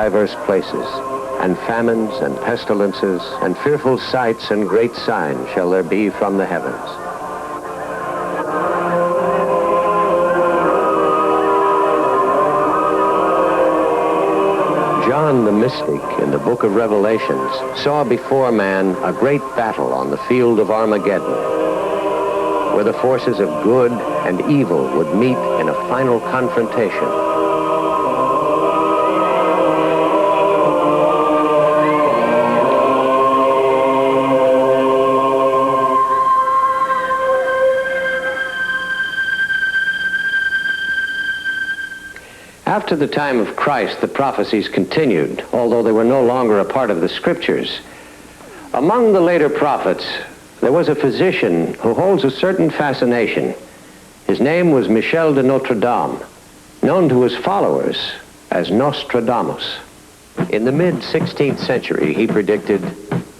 diverse places, and famines and pestilences, and fearful sights and great signs shall there be from the heavens. John the mystic in the book of Revelations saw before man a great battle on the field of Armageddon, where the forces of good and evil would meet in a final confrontation. After the time of Christ, the prophecies continued, although they were no longer a part of the scriptures. Among the later prophets, there was a physician who holds a certain fascination. His name was Michel de Notre Dame, known to his followers as Nostradamus. In the mid-16th century, he predicted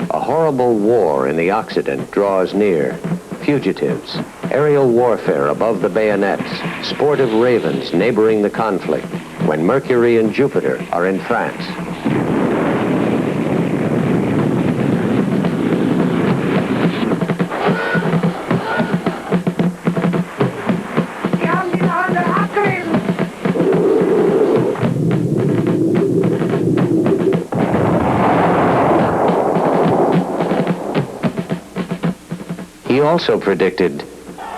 a horrible war in the Occident draws near. Fugitives, aerial warfare above the bayonets, sportive ravens neighboring the conflict, when Mercury and Jupiter are in France. He also predicted,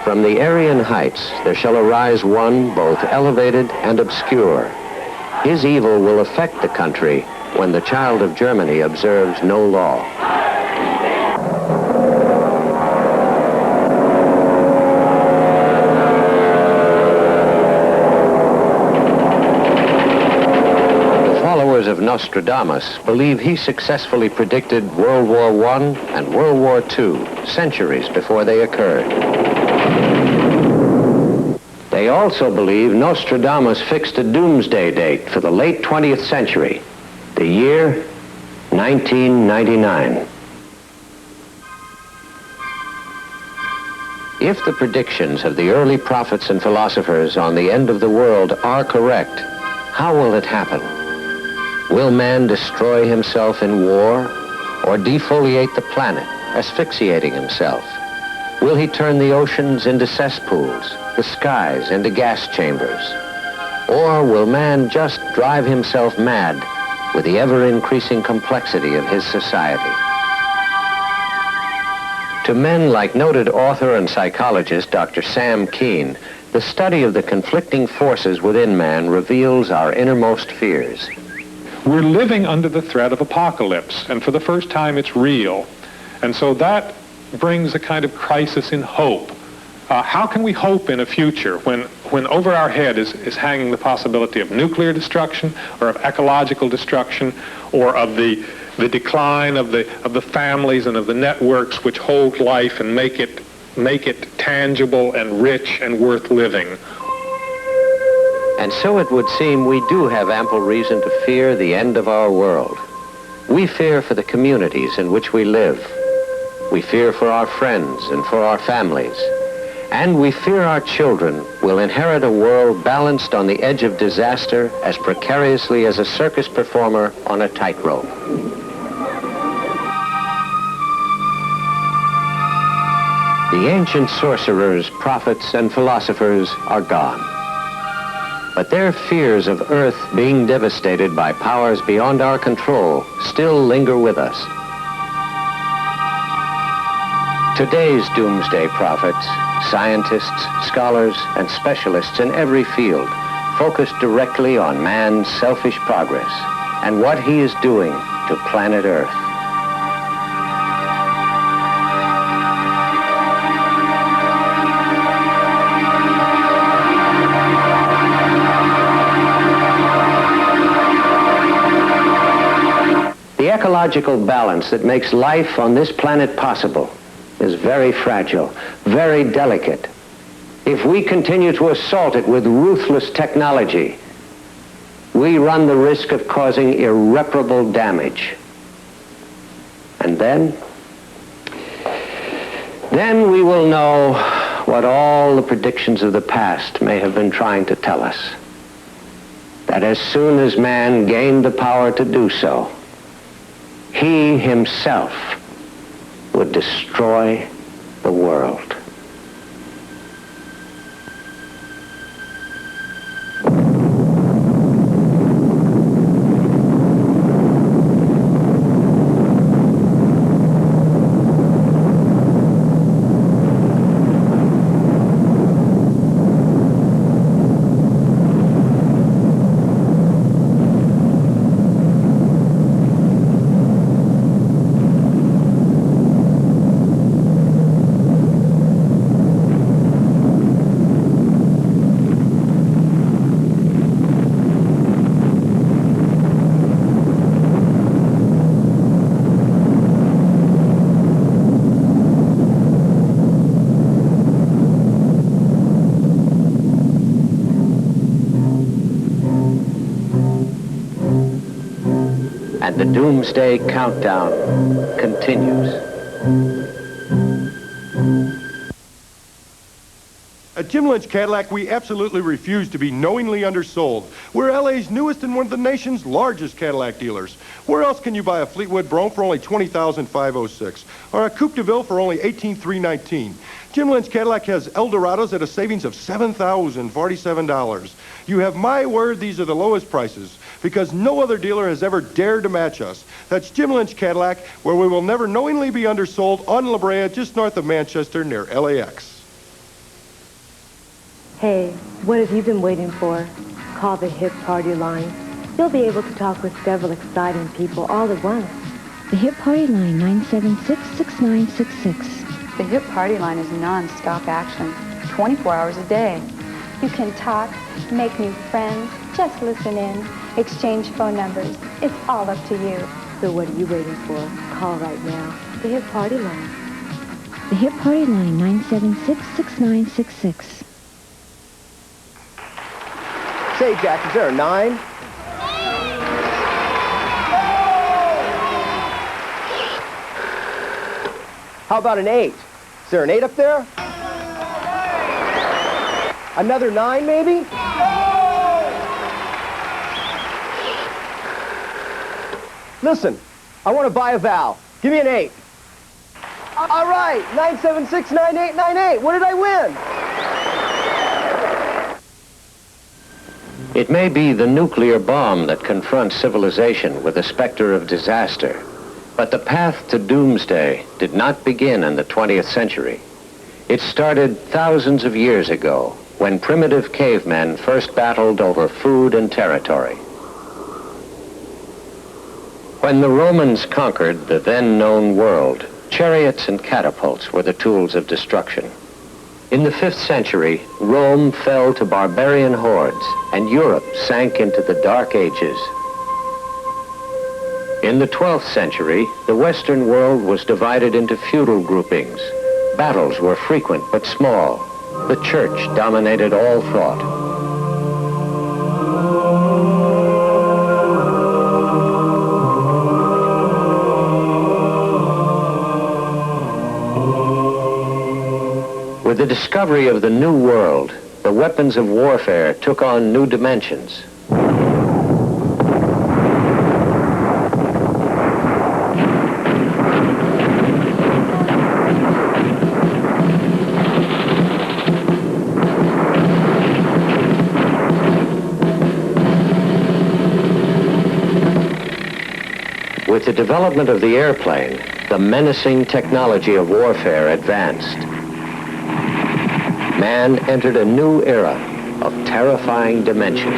from the Aryan heights there shall arise one both elevated and obscure. His evil will affect the country when the child of Germany observes no law. The followers of Nostradamus believe he successfully predicted World War I and World War II centuries before they occurred. They also believe Nostradamus fixed a doomsday date for the late 20th century, the year 1999. If the predictions of the early prophets and philosophers on the end of the world are correct, how will it happen? Will man destroy himself in war or defoliate the planet, asphyxiating himself? Will he turn the oceans into cesspools, the skies into gas chambers? Or will man just drive himself mad with the ever-increasing complexity of his society? To men like noted author and psychologist Dr. Sam Keen, the study of the conflicting forces within man reveals our innermost fears. We're living under the threat of apocalypse, and for the first time it's real. And so that brings a kind of crisis in hope. How can we hope in a future when over our head is hanging the possibility of nuclear destruction or of ecological destruction or of the decline of the families and of the networks which hold life and make it tangible and rich and worth living? And so it would seem we do have ample reason to fear the end of our world. We fear for the communities in which we live. We fear for our friends and for our families. And we fear our children will inherit a world balanced on the edge of disaster as precariously as a circus performer on a tightrope. The ancient sorcerers, prophets, and philosophers are gone. But their fears of Earth being devastated by powers beyond our control still linger with us. Today's doomsday prophets, scientists, scholars, and specialists in every field focus directly on man's selfish progress and what he is doing to planet Earth. The ecological balance that makes life on this planet possible is very fragile, very delicate. If we continue to assault it with ruthless technology, we run the risk of causing irreparable damage. And then we will know what all the predictions of the past may have been trying to tell us. that as soon as man gained the power to do so, he himself would destroy the world. And the Doomsday countdown continues. At Jim Lynch Cadillac, we absolutely refuse to be knowingly undersold. We're LA's newest and one of the nation's largest Cadillac dealers. Where else can you buy a Fleetwood Brougham for only $20,506 or a Coupe de Ville for only $18,319? Jim Lynch Cadillac has Eldorados at a savings of $7,047. You have my word, these are the lowest prices, because no other dealer has ever dared to match us. That's Jim Lynch Cadillac, where we will never knowingly be undersold, on La Brea, just north of Manchester, near LAX. Hey, what have you been waiting for? Call the Hip Party line. You'll be able to talk with several exciting people all at once. The Hip Party line, 976-6966. The Hip Party line is non-stop action, 24 hours a day. You can talk, make new friends, just listen in, exchange phone numbers. It's all up to you. So what are you waiting for? Call right now. The Hip Party line. The Hip Party line, 976-6966. Say, Jack, is there a 9? How about an 8? Is there an 8 up there? Another 9, maybe? Listen, I want to buy a vowel. Give me an 8. All right, 976-9898. What did I win? It may be the nuclear bomb that confronts civilization with the specter of disaster, but the path to doomsday did not begin in the 20th century. It started thousands of years ago, when primitive cavemen first battled over food and territory. When the Romans conquered the then known world, chariots and catapults were the tools of destruction. In the 5th century, Rome fell to barbarian hordes, and Europe sank into the Dark Ages. In the 12th century, the Western world was divided into feudal groupings. Battles were frequent but small. The church dominated all thought. With the discovery of the New World, the weapons of warfare took on new dimensions. With the development of the airplane, the menacing technology of warfare advanced. Man entered a new era of terrifying dimension.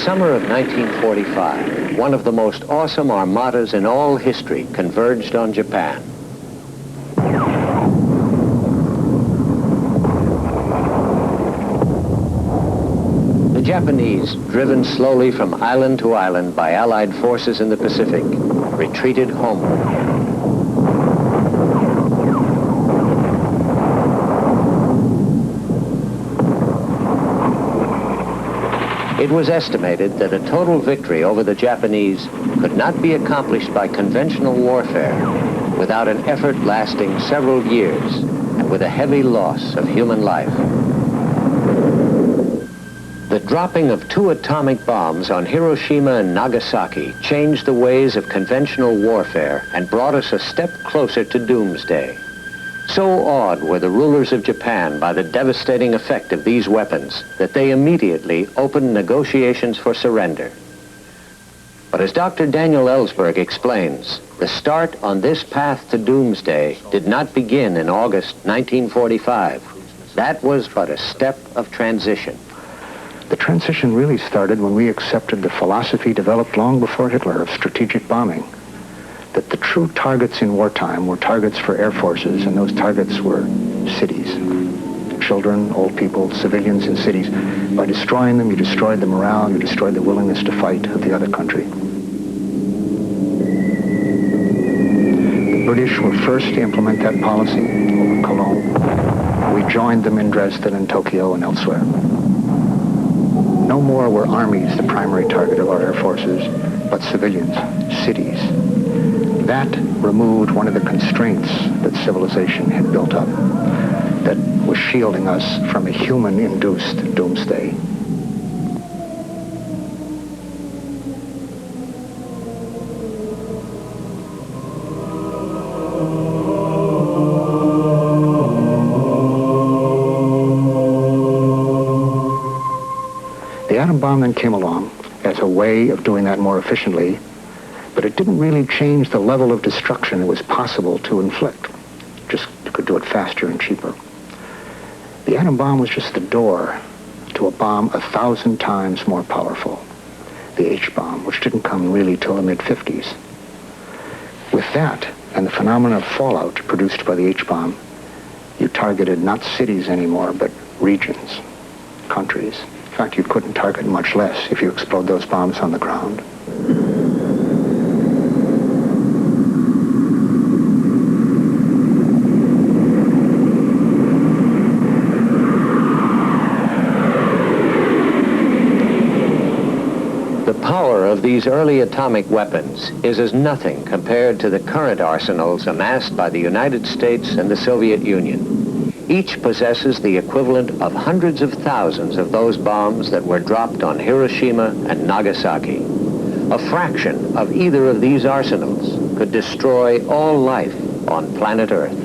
Summer of 1945, one of the most awesome armadas in all history converged on Japan. Japanese, driven slowly from island to island by Allied forces in the Pacific, retreated homeward. It was estimated that a total victory over the Japanese could not be accomplished by conventional warfare without an effort lasting several years and with a heavy loss of human life. The dropping of 2 atomic bombs on Hiroshima and Nagasaki changed the ways of conventional warfare and brought us a step closer to Doomsday. So awed were the rulers of Japan by the devastating effect of these weapons that they immediately opened negotiations for surrender. But as Dr. Daniel Ellsberg explains, the start on this path to Doomsday did not begin in August 1945. That was but a step of transition. The transition really started when we accepted the philosophy developed long before Hitler of strategic bombing, that the true targets in wartime were targets for air forces, and those targets were cities. Children, old people, civilians in cities. By destroying them, you destroyed the morale, you destroyed the willingness to fight of the other country. The British were first to implement that policy over Cologne. We joined them in Dresden and Tokyo and elsewhere. No more were armies the primary target of our air forces, but civilians, cities. That removed one of the constraints that civilization had built up, that was shielding us from a human-induced doomsday. The atom bomb then came along as a way of doing that more efficiently, but it didn't really change the level of destruction it was possible to inflict. Just you could do it faster and cheaper. The atom bomb was just the door to a bomb 1,000 times more powerful, the H-bomb, which didn't come really till the mid-50s. With that and the phenomenon of fallout produced by the H-bomb, you targeted not cities anymore, but regions, countries. In fact, you couldn't target much less if you explode those bombs on the ground. The power of these early atomic weapons is as nothing compared to the current arsenals amassed by the United States and the Soviet Union. Each possesses the equivalent of hundreds of thousands of those bombs that were dropped on Hiroshima and Nagasaki. A fraction of either of these arsenals could destroy all life on planet Earth.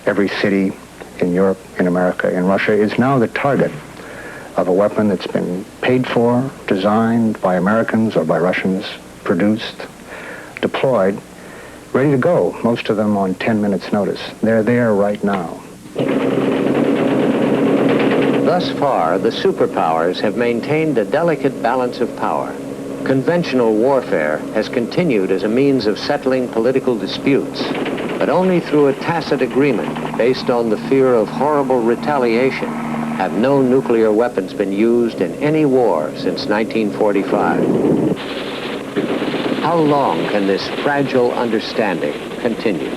Every city in Europe, in America, in Russia is now the target of a weapon that's been paid for, designed by Americans or by Russians, produced, deployed, ready to go, most of them on 10 minutes' notice. They're there right now. Thus far, the superpowers have maintained a delicate balance of power. Conventional warfare has continued as a means of settling political disputes, but only through a tacit agreement based on the fear of horrible retaliation have no nuclear weapons been used in any war since 1945. How long can this fragile understanding continue?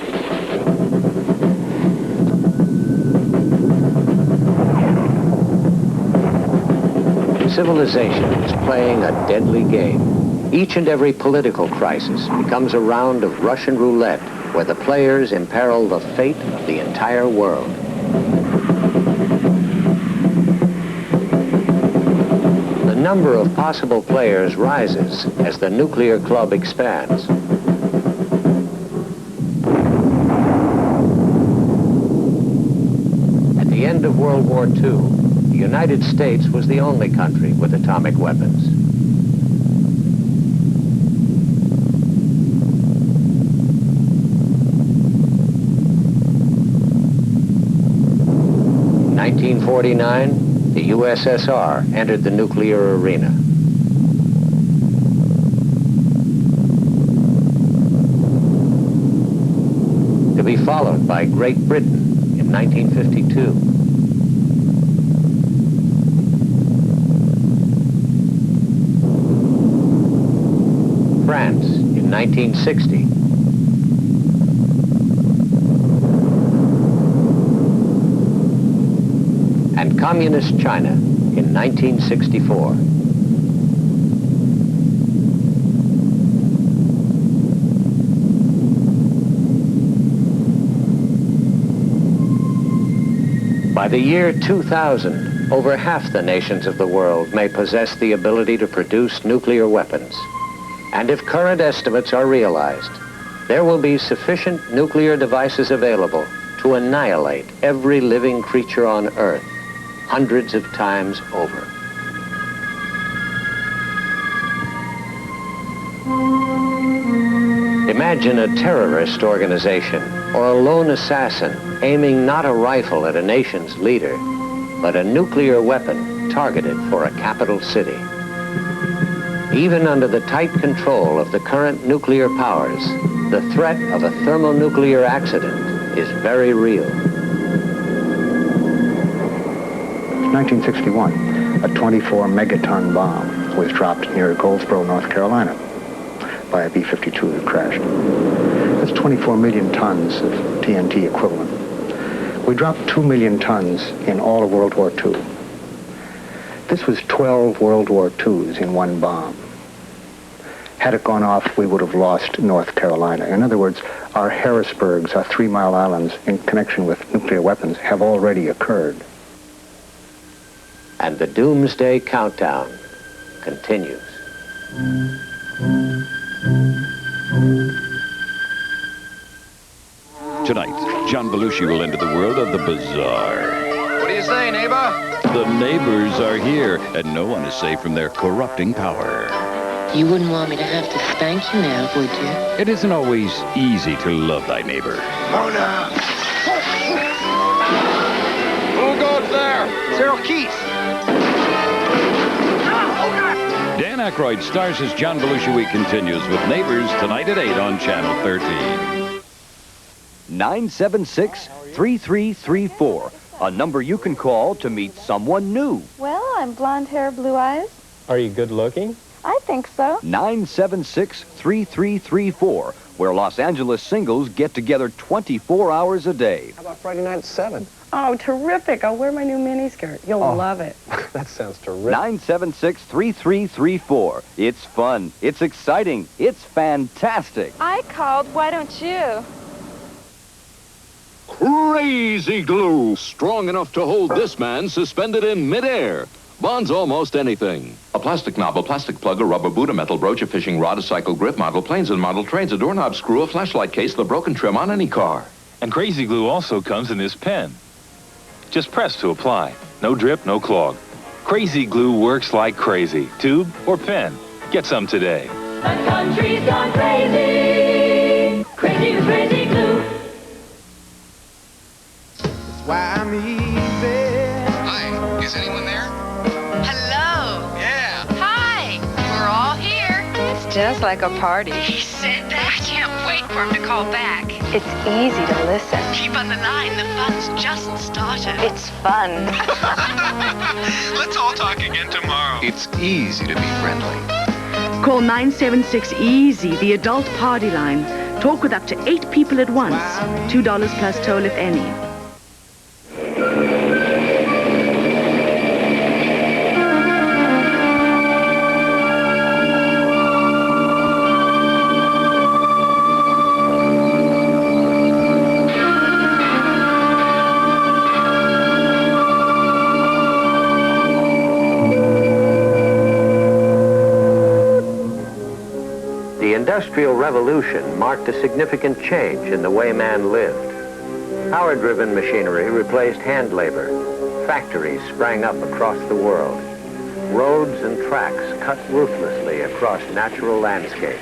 Civilization is playing a deadly game. Each and every political crisis becomes a round of Russian roulette where the players imperil the fate of the entire world. The number of possible players rises as the nuclear club expands. At the end of World War II, the United States was the only country with atomic weapons. In 1949, the USSR entered the nuclear arena. To be followed by Great Britain in 1952. in 1960. And Communist China in 1964. By the year 2000, over half the nations of the world may possess the ability to produce nuclear weapons. And if current estimates are realized, there will be sufficient nuclear devices available to annihilate every living creature on Earth hundreds of times over. Imagine a terrorist organization or a lone assassin aiming not a rifle at a nation's leader, but a nuclear weapon targeted for a capital city. Even under the tight control of the current nuclear powers, the threat of a thermonuclear accident is very real. 1961, a 24-megaton bomb was dropped near Goldsboro, North Carolina, by a B-52 that crashed. That's 24 million tons of TNT equivalent. We dropped 2 million tons in all of World War II. This was 12 World War IIs in one bomb. Had it gone off, we would have lost North Carolina. In other words, our Harrisburgs, our 3 Mile Islands, in connection with nuclear weapons, have already occurred. And the Doomsday countdown continues. Tonight, John Belushi will enter the world of the bizarre. What do you say, neighbor? The neighbors are here, and no one is safe from their corrupting power. You wouldn't want me to have to spank you now, would you? It isn't always easy to love thy neighbor. Mona! Who goes there? Cyril Keith. Dan Aykroyd stars as John Belushi Week continues with Neighbors tonight at 8 on Channel 13. 976-3334, a number you can call to meet someone new. Well, I'm blonde hair, blue eyes. Are you good looking? I think so. 976-3334, where Los Angeles singles get together 24 hours a day. How about Friday night at 7? Oh, terrific. I'll wear my new miniskirt. You'll love it. That sounds terrific. 976-3334. It's fun. It's exciting. It's fantastic. I called. Why don't you? Crazy glue, strong enough to hold this man suspended in midair. Bonds almost anything. A plastic knob, a plastic plug, a rubber boot, a metal brooch, a fishing rod, a cycle grip, model planes and model trains, a doorknob screw, a flashlight case, the broken trim on any car. And Crazy Glue also comes in this pen. Just press to apply. No drip, no clog. Crazy Glue works like crazy. Tube or pen. Get some today. The country's gone crazy. Crazy, crazy glue. Why I'm easy. Hi, is anyone there? Hello. Yeah. Hi. We're all here. It's just like a party. He said that. I can't wait for him to call back. It's easy to listen. Keep on the line. The fun's just started. It's fun. Let's all talk again tomorrow. It's easy to be friendly. Call 976-EASY, the adult party line. Talk with up to 8 people at once. $2 plus toll if any. The Industrial Revolution marked a significant change in the way man lived. Power-driven machinery replaced hand labor. Factories sprang up across the world. Roads and tracks cut ruthlessly across natural landscapes.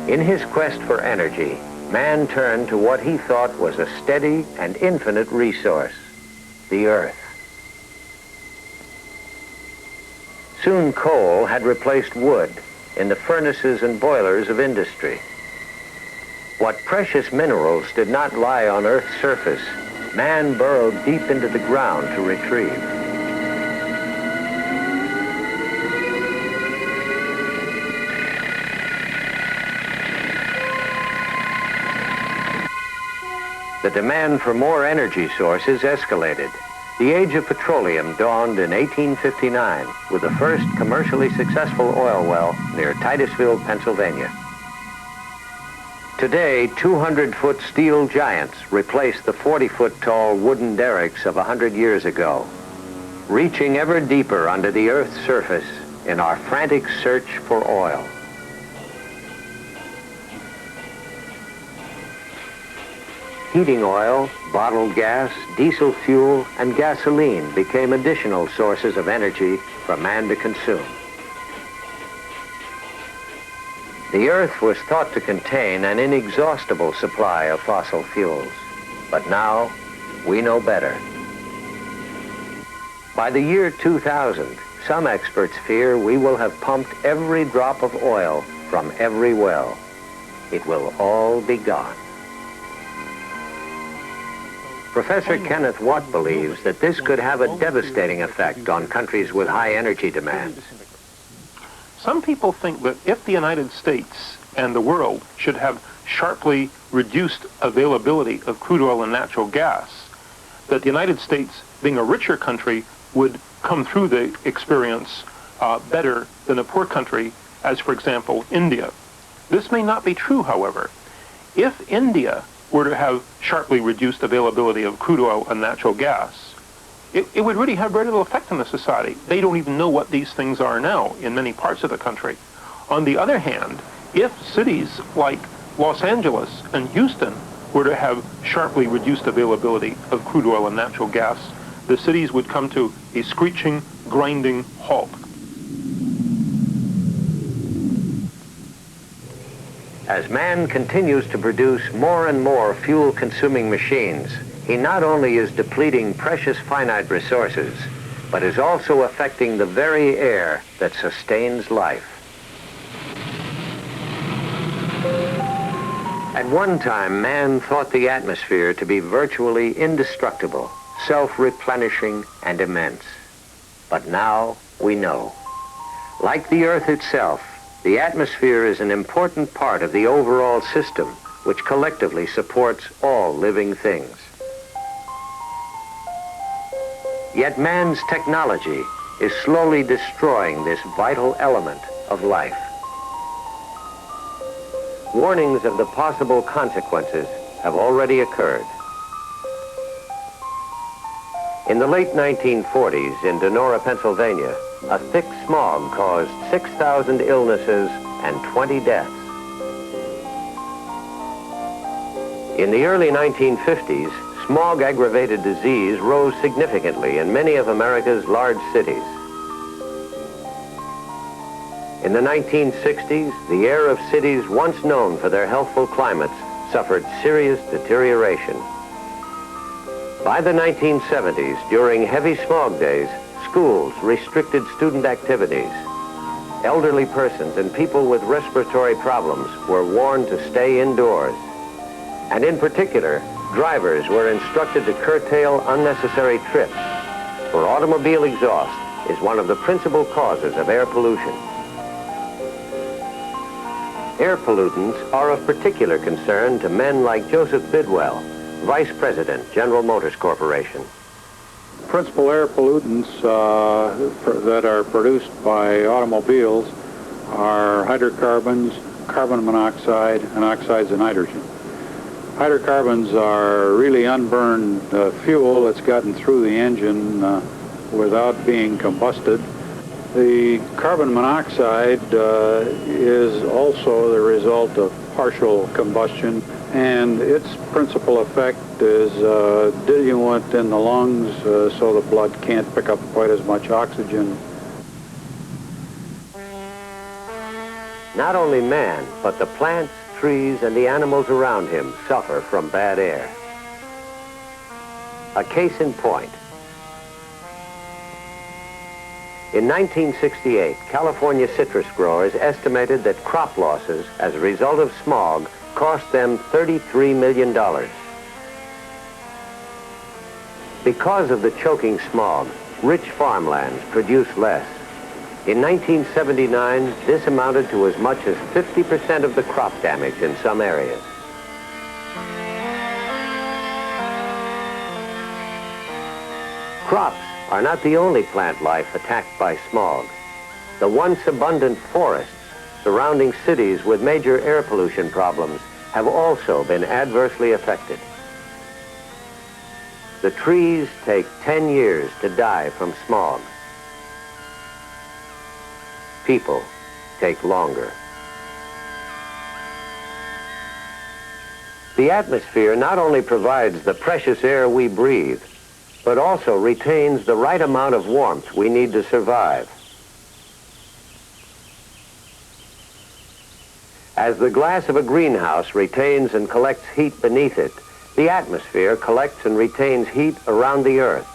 In his quest for energy, man turned to what he thought was a steady and infinite resource, the earth. Soon coal had replaced wood in the furnaces and boilers of industry. What precious minerals did not lie on Earth's surface, man burrowed deep into the ground to retrieve. The demand for more energy sources escalated. The age of petroleum dawned in 1859 with the first commercially successful oil well near Titusville, Pennsylvania. Today, 200-foot steel giants replace the 40-foot tall wooden derricks of 100 years ago, reaching ever deeper under the Earth's surface in our frantic search for oil. Heating oil, bottled gas, diesel fuel, and gasoline became additional sources of energy for man to consume. The Earth was thought to contain an inexhaustible supply of fossil fuels, but now we know better. By the year 2000, some experts fear we will have pumped every drop of oil from every well. It will all be gone. Professor Kenneth Watt believes that this could have a devastating effect on countries with high energy demands. Some people think that if the United States and the world should have sharply reduced availability of crude oil and natural gas, that the United States, being a richer country, would come through the experience better than a poor country, as, for example, India. This may not be true, however. If India were to have sharply reduced availability of crude oil and natural gas, it would really have very little effect on the society. They don't even know what these things are now in many parts of the country. On the other hand, if cities like Los Angeles and Houston were to have sharply reduced availability of crude oil and natural gas, the cities would come to a screeching, grinding halt. As man continues to produce more and more fuel-consuming machines, he not only is depleting precious finite resources, but is also affecting the very air that sustains life. At one time, man thought the atmosphere to be virtually indestructible, self-replenishing, and immense. But now we know. Like the Earth itself, the atmosphere is an important part of the overall system, which collectively supports all living things. Yet man's technology is slowly destroying this vital element of life. Warnings of the possible consequences have already occurred. In the late 1940s in Donora, Pennsylvania, a thick smog caused 6,000 illnesses and 20 deaths. In the early 1950s, smog-aggravated disease rose significantly in many of America's large cities. In the 1960s, the air of cities once known for their healthful climates suffered serious deterioration. By the 1970s, during heavy smog days, schools restricted student activities. Elderly persons and people with respiratory problems were warned to stay indoors. And in particular, drivers were instructed to curtail unnecessary trips, for automobile exhaust is one of the principal causes of air pollution. Air pollutants are of particular concern to men like Joseph Bidwell, Vice President, General Motors Corporation. Principal air pollutants that are produced by automobiles are hydrocarbons, carbon monoxide, and oxides of nitrogen. Hydrocarbons are really unburned fuel that's gotten through the engine without being combusted. The carbon monoxide is also the result of partial combustion, and its principal effect is diluent in the lungs, so the blood can't pick up quite as much oxygen. Not only man, but the plants, trees, and the animals around him suffer from bad air. A case in point. In 1968, California citrus growers estimated that crop losses as a result of smog cost them $33 million. Because of the choking smog, rich farmlands produce less. In 1979, this amounted to as much as 50% of the crop damage in some areas. Crops are not the only plant life attacked by smog. The once abundant forests surrounding cities with major air pollution problems have also been adversely affected. The trees take 10 years to die from smog. People take longer. The atmosphere not only provides the precious air we breathe, but also retains the right amount of warmth we need to survive. As the glass of a greenhouse retains and collects heat beneath it, the atmosphere collects and retains heat around the Earth.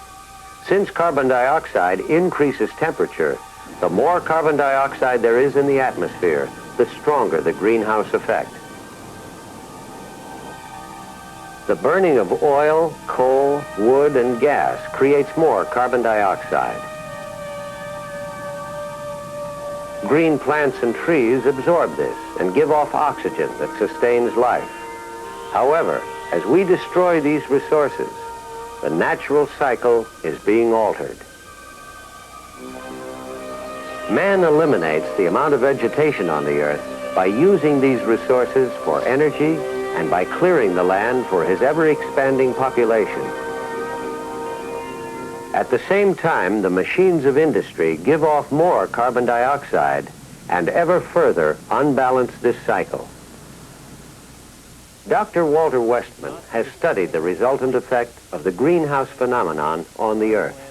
Since carbon dioxide increases temperature, the more carbon dioxide there is in the atmosphere, the stronger the greenhouse effect. The burning of oil, coal, wood, and gas creates more carbon dioxide. Green plants and trees absorb this and give off oxygen that sustains life. However, as we destroy these resources, the natural cycle is being altered. Man eliminates the amount of vegetation on the Earth by using these resources for energy and by clearing the land for his ever-expanding population. At the same time, the machines of industry give off more carbon dioxide and ever further unbalance this cycle. Dr. Walter Westman has studied the resultant effect of the greenhouse phenomenon on the Earth.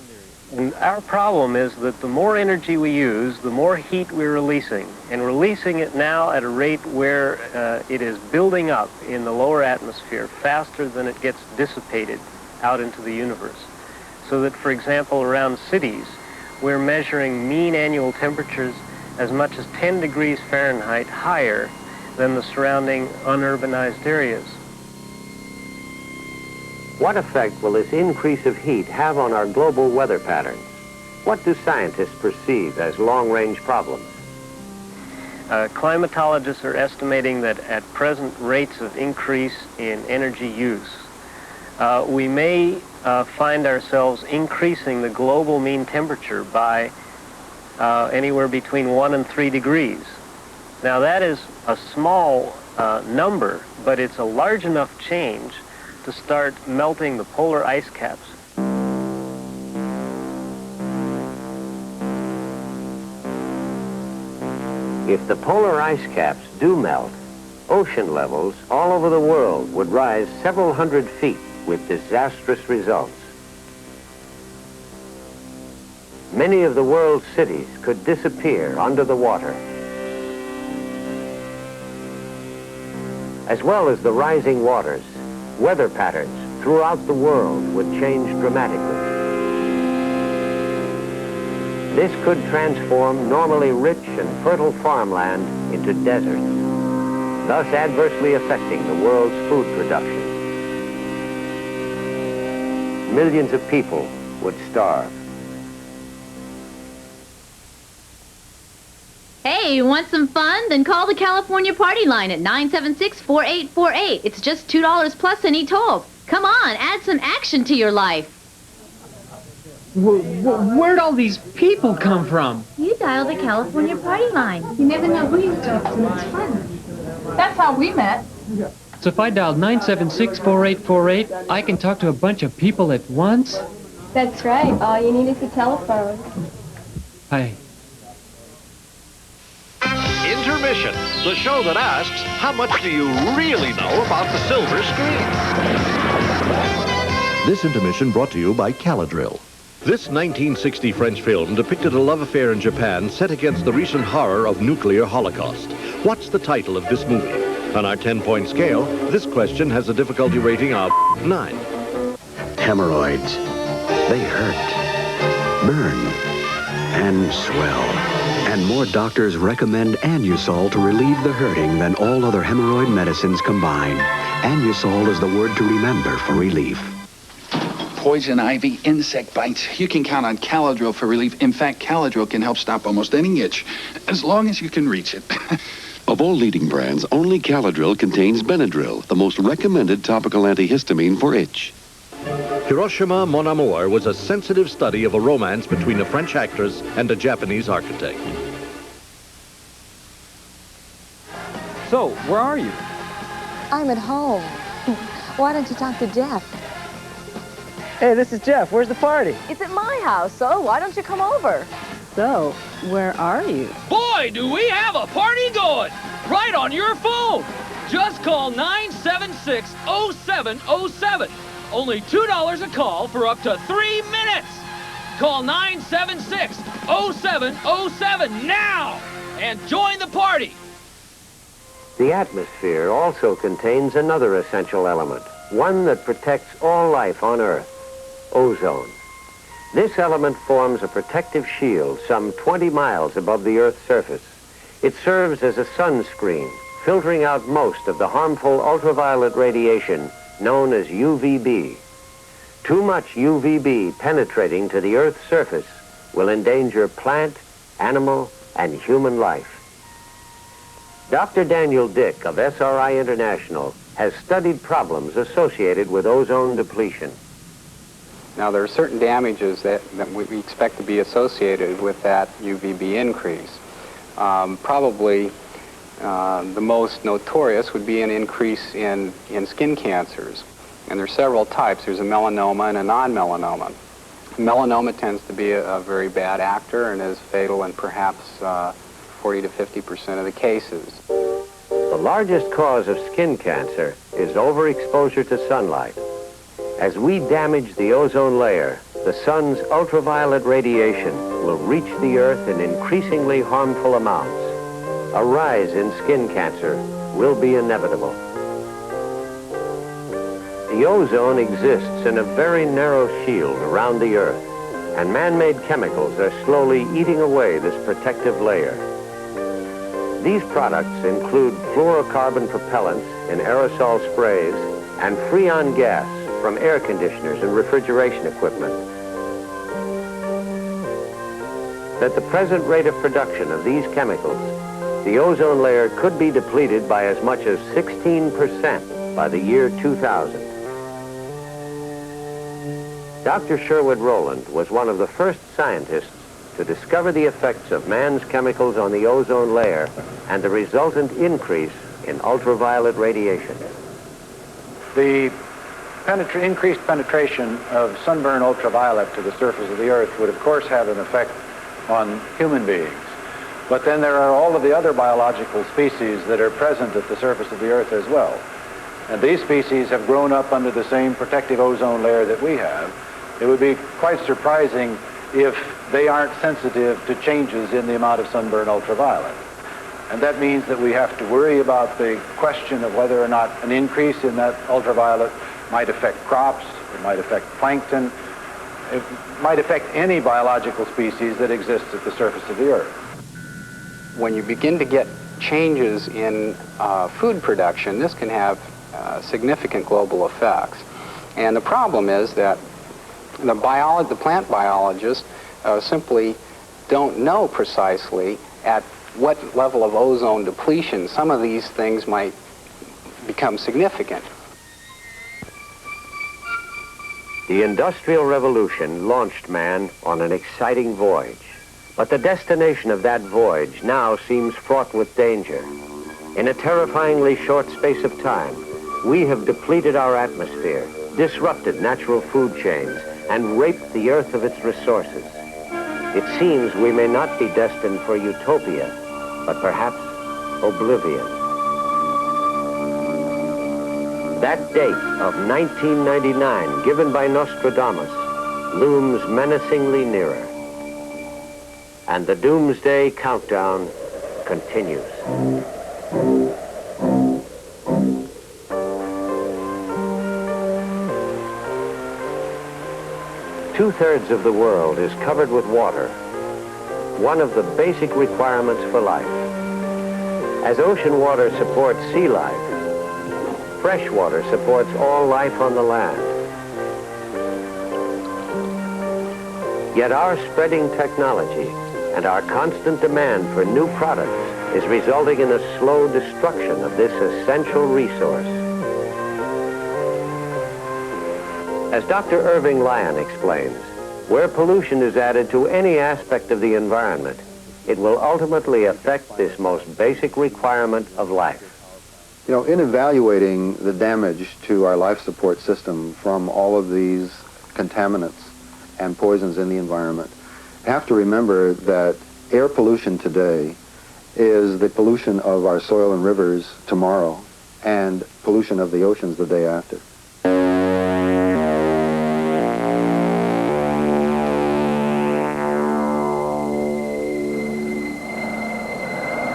And our problem is that the more energy we use, the more heat we're releasing. And releasing it now at a rate where it is building up in the lower atmosphere faster than it gets dissipated out into the universe. So that, for example, around cities, we're measuring mean annual temperatures as much as 10 degrees Fahrenheit higher than the surrounding unurbanized areas. What effect will this increase of heat have on our global weather patterns? What do scientists perceive as long-range problems? Climatologists are estimating that at present rates of increase in energy use, we may find ourselves increasing the global mean temperature by anywhere between 1 and 3 degrees. Now that is a small number, but it's a large enough change to start melting the polar ice caps. If the polar ice caps do melt, ocean levels all over the world would rise several hundred feet with disastrous results. Many of the world's cities could disappear under the water. As well as the rising waters, weather patterns throughout the world would change dramatically. This could transform normally rich and fertile farmland into deserts, thus adversely affecting the world's food production. Millions of people would starve. Hey, you want some fun? Then call the California Party Line at 976-4848. It's just $2 plus any toll. Come on, add some action to your life. Where'd all these people come from? You dial the California Party Line. You never know who you talk to. It's fun. That's how we met. So if I dialed 976-4848, I can talk to a bunch of people at once? That's right. All you need is a telephone. Hi. Intermission, the show that asks, how much do you really know about the silver screen? This intermission brought to you by Caladril. This 1960 French film depicted a love affair in Japan set against the recent horror of nuclear holocaust. What's the title of this movie? On our 10-point scale, this question has a difficulty rating of 9. Hemorrhoids. They hurt, burn, and swell. And more doctors recommend Anusol to relieve the hurting than all other hemorrhoid medicines combined. Anusol is the word to remember for relief. Poison ivy, insect bites. You can count on Caladril for relief. In fact, Caladril can help stop almost any itch, as long as you can reach it. Of all leading brands, only Caladril contains Benadryl, the most recommended topical antihistamine for itch. Hiroshima Mon Amour was a sensitive study of a romance between a French actress and a Japanese architect. So, where are you? I'm at home. Why don't you talk to Jeff? Hey, this is Jeff. Where's the party? It's at my house, so why don't you come over? So, where are you? Boy, do we have a party going! Right on your phone! Just call 976-0707. Only $2 a call for up to 3 minutes. Call 976-0707 now and join the party. The atmosphere also contains another essential element, one that protects all life on Earth, ozone. This element forms a protective shield some 20 miles above the Earth's surface. It serves as a sunscreen, filtering out most of the harmful ultraviolet radiation known as UVB. Too much UVB penetrating to the Earth's surface will endanger plant, animal, and human life. Dr. Daniel Dick of SRI International has studied problems associated with ozone depletion. Now, there are certain damages that we expect to be associated with that UVB increase. Probably the most notorious would be an increase in skin cancers. And there are several types. There's a melanoma and a non-melanoma. Melanoma tends to be a very bad actor and is fatal in perhaps 40 to 50% of the cases. The largest cause of skin cancer is overexposure to sunlight. As we damage the ozone layer, the sun's ultraviolet radiation will reach the Earth in increasingly harmful amounts. A rise in skin cancer will be inevitable. The ozone exists in a very narrow shield around the Earth, and man-made chemicals are slowly eating away this protective layer. These products include fluorocarbon propellants in aerosol sprays and freon gas from air conditioners and refrigeration equipment. At the present rate of production of these chemicals, the ozone layer could be depleted by as much as 16% by the year 2000. Dr. Sherwood Rowland was one of the first scientists to discover the effects of man's chemicals on the ozone layer and the resultant increase in ultraviolet radiation. The increased penetration of sunburn ultraviolet to the surface of the Earth would, of course, have an effect on human beings. But then there are all of the other biological species that are present at the surface of the Earth as well. And these species have grown up under the same protective ozone layer that we have. It would be quite surprising if they aren't sensitive to changes in the amount of sunburn ultraviolet. And that means that we have to worry about the question of whether or not an increase in that ultraviolet might affect crops, it might affect plankton, it might affect any biological species that exists at the surface of the Earth. When you begin to get changes in food production, this can have significant global effects. And the problem is that the plant biologists simply don't know precisely at what level of ozone depletion some of these things might become significant. The Industrial Revolution launched man on an exciting voyage. But the destination of that voyage now seems fraught with danger. In a terrifyingly short space of time, we have depleted our atmosphere, disrupted natural food chains, and raped the Earth of its resources. It seems we may not be destined for utopia, but perhaps oblivion. That date of 1999, given by Nostradamus, looms menacingly nearer. And the Doomsday countdown continues. Two-thirds of the world is covered with water, one of the basic requirements for life. As ocean water supports sea life, fresh water supports all life on the land. Yet our spreading technology and our constant demand for new products is resulting in a slow destruction of this essential resource. As Dr. Irving Lyon explains, where pollution is added to any aspect of the environment, it will ultimately affect this most basic requirement of life. You know, in evaluating the damage to our life support system from all of these contaminants and poisons in the environment, you have to remember that air pollution today is the pollution of our soil and rivers tomorrow and pollution of the oceans the day after.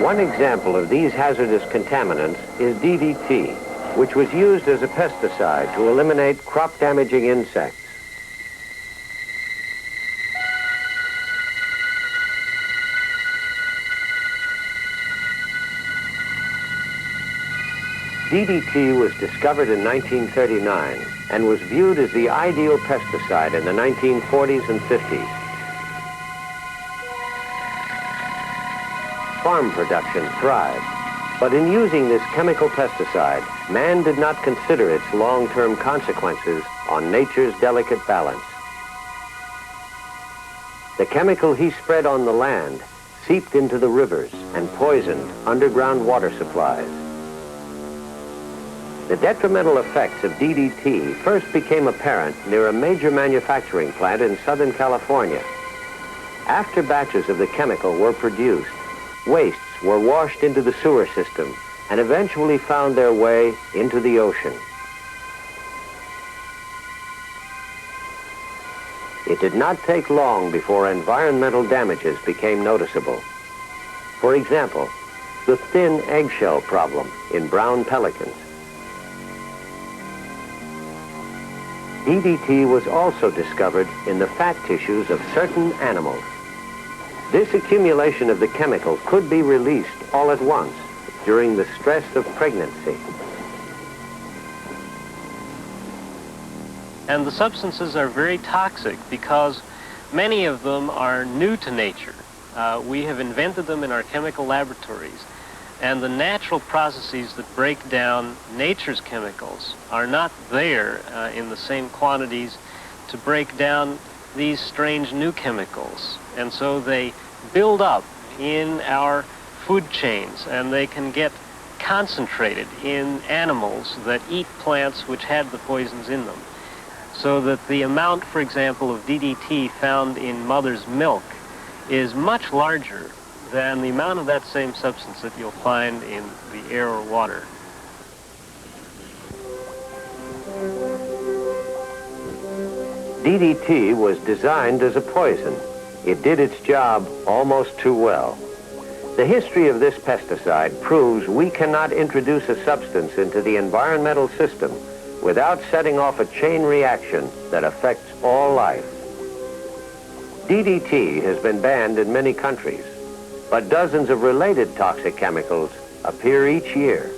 One example of these hazardous contaminants is DDT, which was used as a pesticide to eliminate crop-damaging insects. DDT was discovered in 1939 and was viewed as the ideal pesticide in the 1940s and 50s. Farm production thrived, but in using this chemical pesticide, man did not consider its long-term consequences on nature's delicate balance. The chemical he spread on the land seeped into the rivers and poisoned underground water supplies. The detrimental effects of DDT first became apparent near a major manufacturing plant in Southern California. After batches of the chemical were produced, wastes were washed into the sewer system and eventually found their way into the ocean. It did not take long before environmental damages became noticeable. For example, the thin eggshell problem in brown pelicans. DDT was also discovered in the fat tissues of certain animals. This accumulation of the chemical could be released all at once during the stress of pregnancy. And the substances are very toxic because many of them are new to nature. We have invented them in our chemical laboratories, and the natural processes that break down nature's chemicals are not there in the same quantities to break down these strange new chemicals. And so they build up in our food chains, and they can get concentrated in animals that eat plants which had the poisons in them. So that the amount, for example, of DDT found in mother's milk is much larger than the amount of that same substance that you'll find in the air or water. DDT was designed as a poison. It did its job almost too well. The history of this pesticide proves we cannot introduce a substance into the environmental system without setting off a chain reaction that affects all life. DDT has been banned in many countries, but dozens of related toxic chemicals appear each year.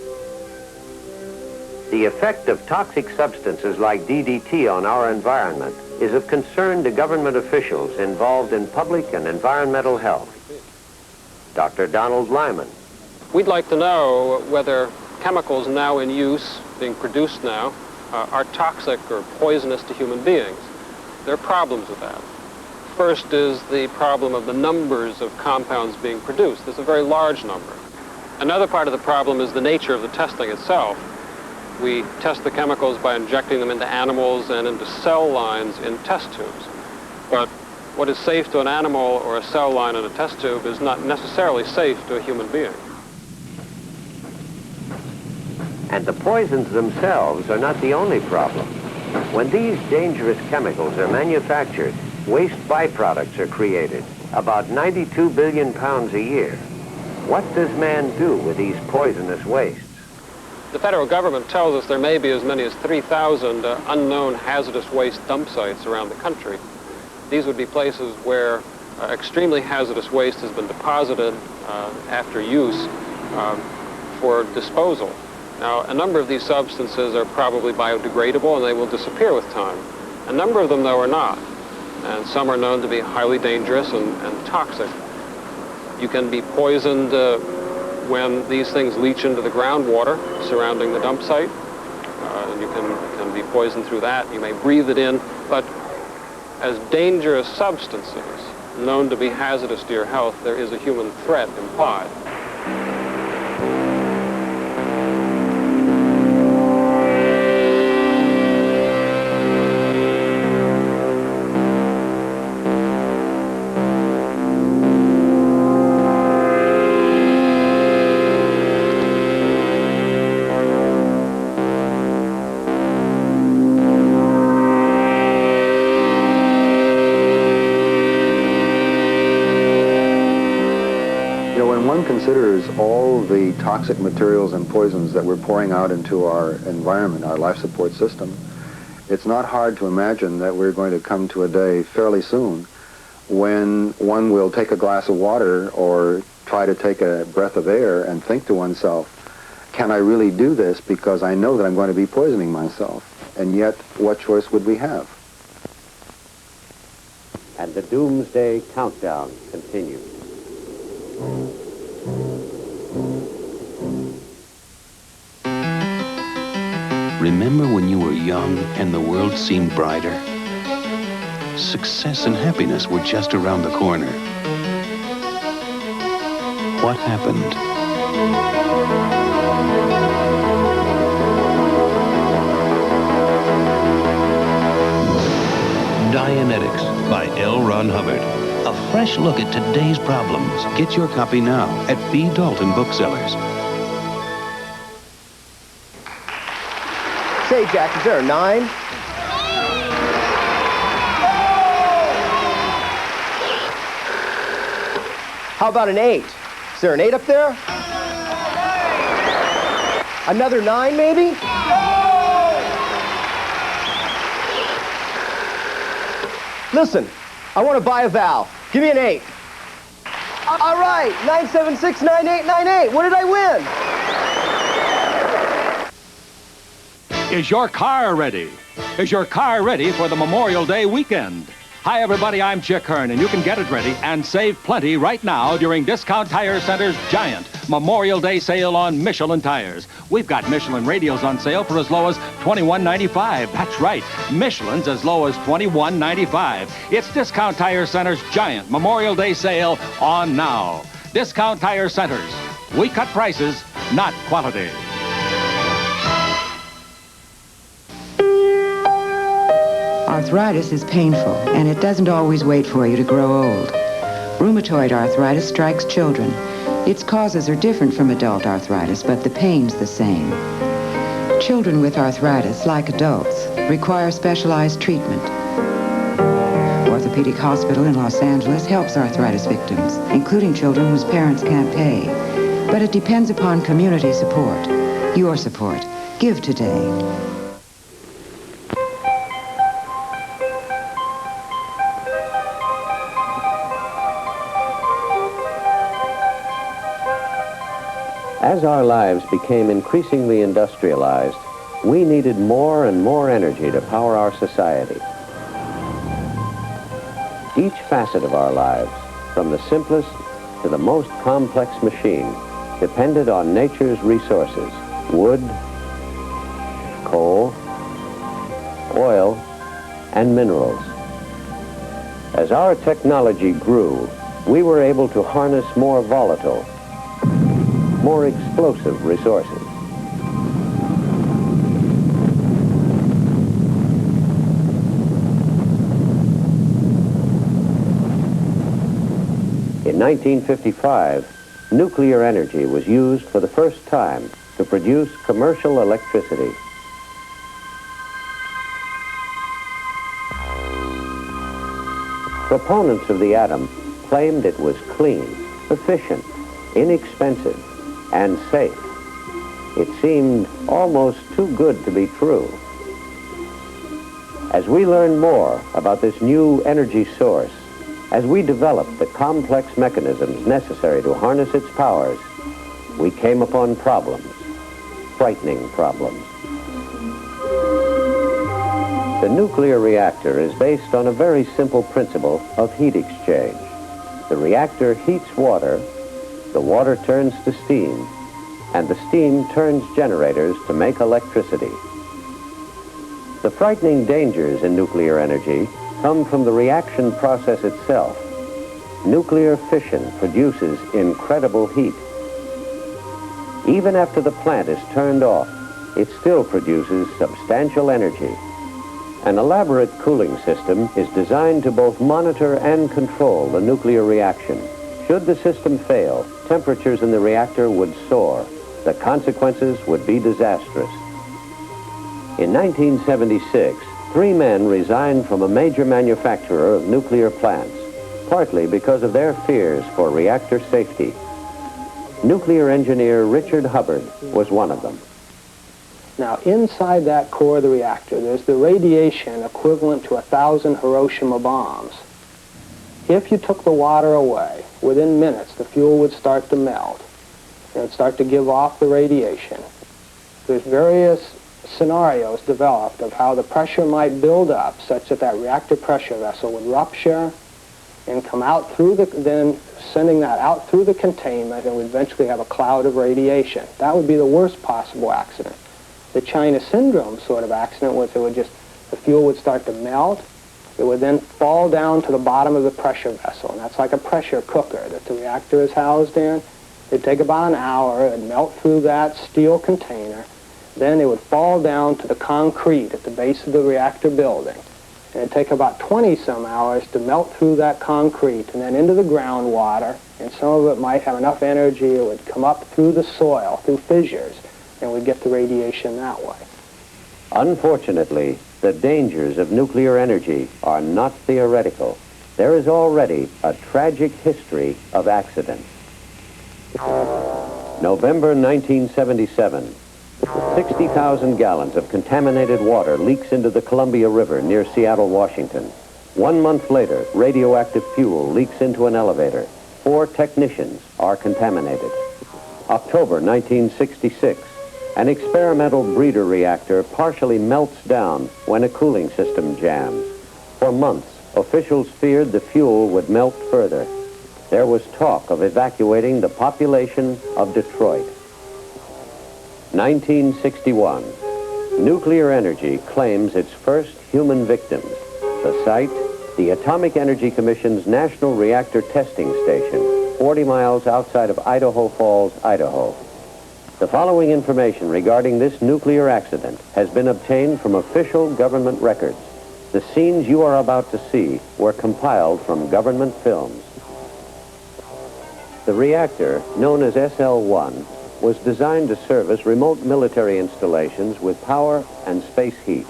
The effect of toxic substances like DDT on our environment is of concern to government officials involved in public and environmental health. Dr. Donald Lyman. We'd like to know whether chemicals now in use, being produced now, are toxic or poisonous to human beings. There are problems with that. First is the problem of the numbers of compounds being produced. There's a very large number. Another part of the problem is the nature of the testing itself. We test the chemicals by injecting them into animals and into cell lines in test tubes. But what is safe to an animal or a cell line in a test tube is not necessarily safe to a human being. And the poisons themselves are not the only problem. When these dangerous chemicals are manufactured, waste byproducts are created, about 92 billion pounds a year. What does man do with these poisonous wastes? The federal government tells us there may be as many as 3,000 unknown hazardous waste dump sites around the country. These would be places where extremely hazardous waste has been deposited after use for disposal. Now, a number of these substances are probably biodegradable and they will disappear with time. A number of them, though, are not. And some are known to be highly dangerous and toxic. You can be poisoned when these things leach into the groundwater surrounding the dump site. And you can can be poisoned through that. You may breathe it in, but as dangerous substances known to be hazardous to your health, there is a human threat implied. Considers all the toxic materials and poisons that we're pouring out into our environment, our life support system, it's not hard to imagine that we're going to come to a day fairly soon when one will take a glass of water or try to take a breath of air and think to oneself, can I really do this because I know that I'm going to be poisoning myself? And yet, what choice would we have? And the Doomsday countdown continues. Remember when you were young and the world seemed brighter? Success and happiness were just around the corner. What happened? Dianetics by L. Ron Hubbard. A fresh look at today's problems. Get your copy now at B. Dalton Booksellers. Say, Jack, is there a 9? How about an 8? Is there an 8 up there? Another 9, maybe? Listen, I want to buy a valve. Give me an 8. All right, 9769898. What did I win? Is your car ready? Is your car ready for the Memorial Day weekend? Hi, everybody, I'm Chick Hearn, and you can get it ready and save plenty right now during Discount Tire Center's giant Memorial Day sale on Michelin tires. We've got Michelin radials on sale for as low as $21.95. That's right, Michelin's as low as $21.95. It's Discount Tire Center's giant Memorial Day sale on now. Discount Tire Centers. We cut prices, not quality. Arthritis is painful, and it doesn't always wait for you to grow old. Rheumatoid arthritis strikes children. Its causes are different from adult arthritis, but the pain's the same. Children with arthritis, like adults, require specialized treatment. Orthopedic Hospital in Los Angeles helps arthritis victims, including children whose parents can't pay. But it depends upon community support. Your support. Give today. As our lives became increasingly industrialized, we needed more and more energy to power our society. Each facet of our lives, from the simplest to the most complex machine, depended on nature's resources: wood, coal, oil, and minerals. As our technology grew, we were able to harness more volatile, more explosive resources. In 1955, nuclear energy was used for the first time to produce commercial electricity. Proponents of the atom claimed it was clean, efficient, inexpensive, and safe. It seemed almost too good to be true. As we learned more about this new energy source, as we developed the complex mechanisms necessary to harness its powers, we came upon problems, frightening problems. The nuclear reactor is based on a very simple principle of heat exchange. The reactor heats water, the water turns to steam, and the steam turns generators to make electricity. The frightening dangers in nuclear energy come from the reaction process itself. Nuclear fission produces incredible heat. Even after the plant is turned off, it still produces substantial energy. An elaborate cooling system is designed to both monitor and control the nuclear reaction. Should the system fail, temperatures in the reactor would soar. The consequences would be disastrous. In 1976, 3 men resigned from a major manufacturer of nuclear plants, partly because of their fears for reactor safety. Nuclear engineer Richard Hubbard was one of them. Now, inside that core of the reactor, there's the radiation equivalent to 1,000 Hiroshima bombs. If you took the water away, within minutes, the fuel would start to melt. It would start to give off the radiation. There's various scenarios developed of how the pressure might build up such that that reactor pressure vessel would rupture and come out through then sending that out through the containment, and would eventually have a cloud of radiation. That would be the worst possible accident. The China syndrome sort of accident was the fuel would start to melt. It would then fall down to the bottom of the pressure vessel, and that's like a pressure cooker that the reactor is housed in. It'd take about an hour, it'd melt through that steel container, then it would fall down to the concrete at the base of the reactor building. And it'd take about 20-some hours to melt through that concrete and then into the groundwater, and some of it might have enough energy it would come up through the soil, through fissures, and we'd get the radiation that way. Unfortunately, the dangers of nuclear energy are not theoretical. There is already a tragic history of accidents. November 1977. 60,000 gallons of contaminated water leaks into the Columbia River near Seattle, Washington. 1 month later, radioactive fuel leaks into an elevator. 4 technicians are contaminated. October 1966. An experimental breeder reactor partially melts down when a cooling system jams. For months, officials feared the fuel would melt further. There was talk of evacuating the population of Detroit. 1961. Nuclear energy claims its first human victims. The site, the Atomic Energy Commission's National Reactor Testing Station, 40 miles outside of Idaho Falls, Idaho. The following information regarding this nuclear accident has been obtained from official government records. The scenes you are about to see were compiled from government films. The reactor, known as SL-1, was designed to service remote military installations with power and space heat.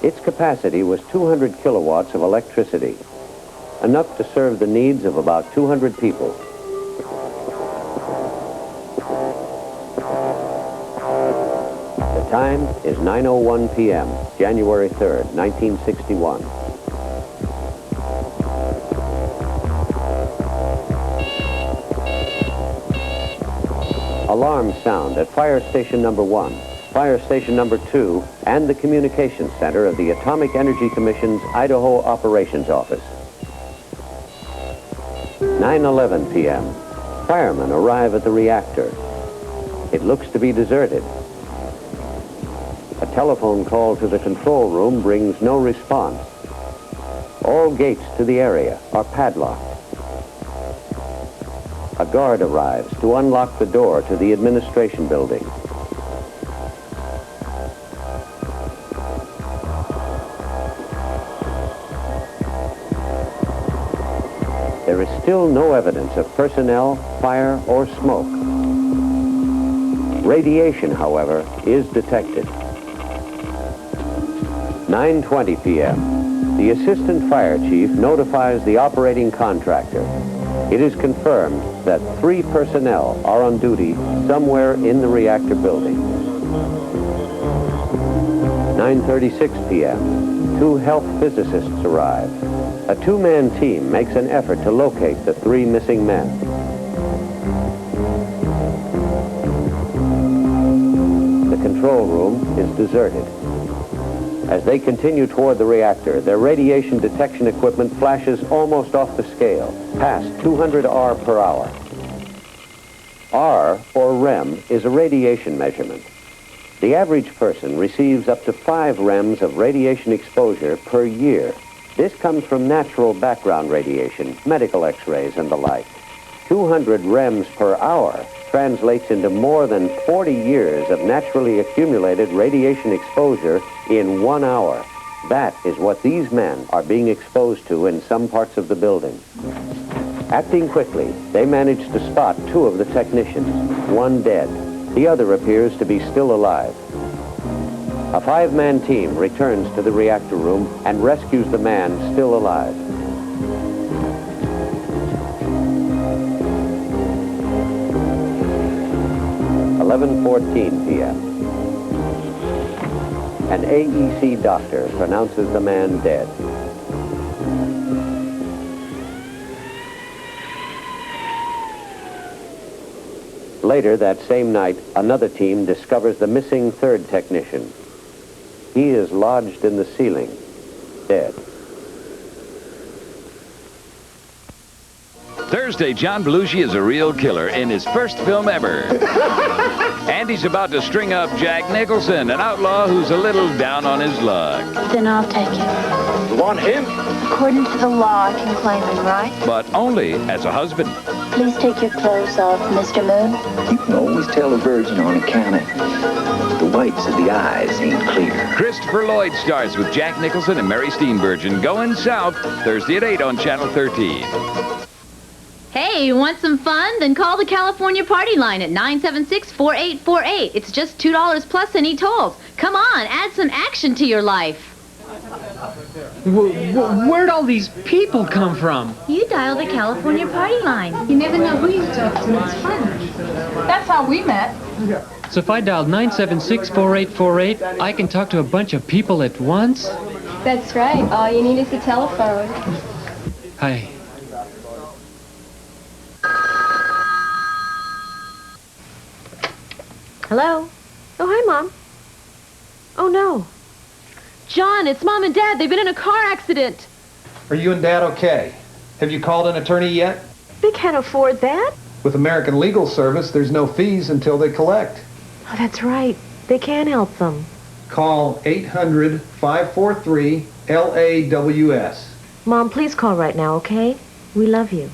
Its capacity was 200 kilowatts of electricity, enough to serve the needs of about 200 people. The time is 9:01 p.m., January 3rd, 1961. Alarms sound at Fire Station Number 1, Fire Station Number 2, and the Communications Center of the Atomic Energy Commission's Idaho Operations Office. 9:11 p.m. Firemen arrive at the reactor. It looks to be deserted. A telephone call to the control room brings no response. All gates to the area are padlocked. A guard arrives to unlock the door to the administration building. There is still no evidence of personnel, fire, or smoke. Radiation, however, is detected. 9:20 p.m. The assistant fire chief notifies the operating contractor. It is confirmed that 3 personnel are on duty somewhere in the reactor building. 9:36 p.m. 2 health physicists arrive. A 2-man team makes an effort to locate the 3 missing men. The control room is deserted. As they continue toward the reactor, their radiation detection equipment flashes almost off the scale, past 200 R per hour. R, or REM, is a radiation measurement. The average person receives up to 5 rems of radiation exposure per year. This comes from natural background radiation, medical x-rays, and the like. 200 rems per hour translates into more than 40 years of naturally accumulated radiation exposure in 1 hour. That is what these men are being exposed to in some parts of the building. Acting quickly, they managed to spot 2 of the technicians, one dead. The other appears to be still alive. A 5-man team returns to the reactor room and rescues the man still alive. (11:14 p.m.) An AEC doctor pronounces the man dead. Later that same night, another team discovers the missing 3rd technician. He is lodged in the ceiling, dead. Thursday, John Belushi is a real killer in his first film ever. And he's about to string up Jack Nicholson, an outlaw who's a little down on his luck. Then I'll take him. You want him? According to the law, I can claim him, right? But only as a husband. Please take your clothes off, Mr. Moon. You can always tell a virgin on account of the whites of the eyes ain't clear. Christopher Lloyd stars with Jack Nicholson and Mary Steenburgen going south Thursday at 8 on Channel 13. Hey, you want some fun? Then call the California Party Line at 976-4848. It's just $2 plus any tolls. Come on, add some action to your life. Where'd all these people come from? You dial the California Party Line. You never know who you talk to. It's fun. That's how we met. So if I dialed 976-4848, I can talk to a bunch of people at once? That's right. All you need is a telephone. Hi. Hello? Oh, hi, Mom. Oh, no. John, it's Mom and Dad. They've been in a car accident. Are you and Dad okay? Have you called an attorney yet? They can't afford that. With American Legal Service, there's no fees until they collect. Oh, that's right. They can help them. Call 800-543-LAWS. Mom, please call right now, okay? We love you.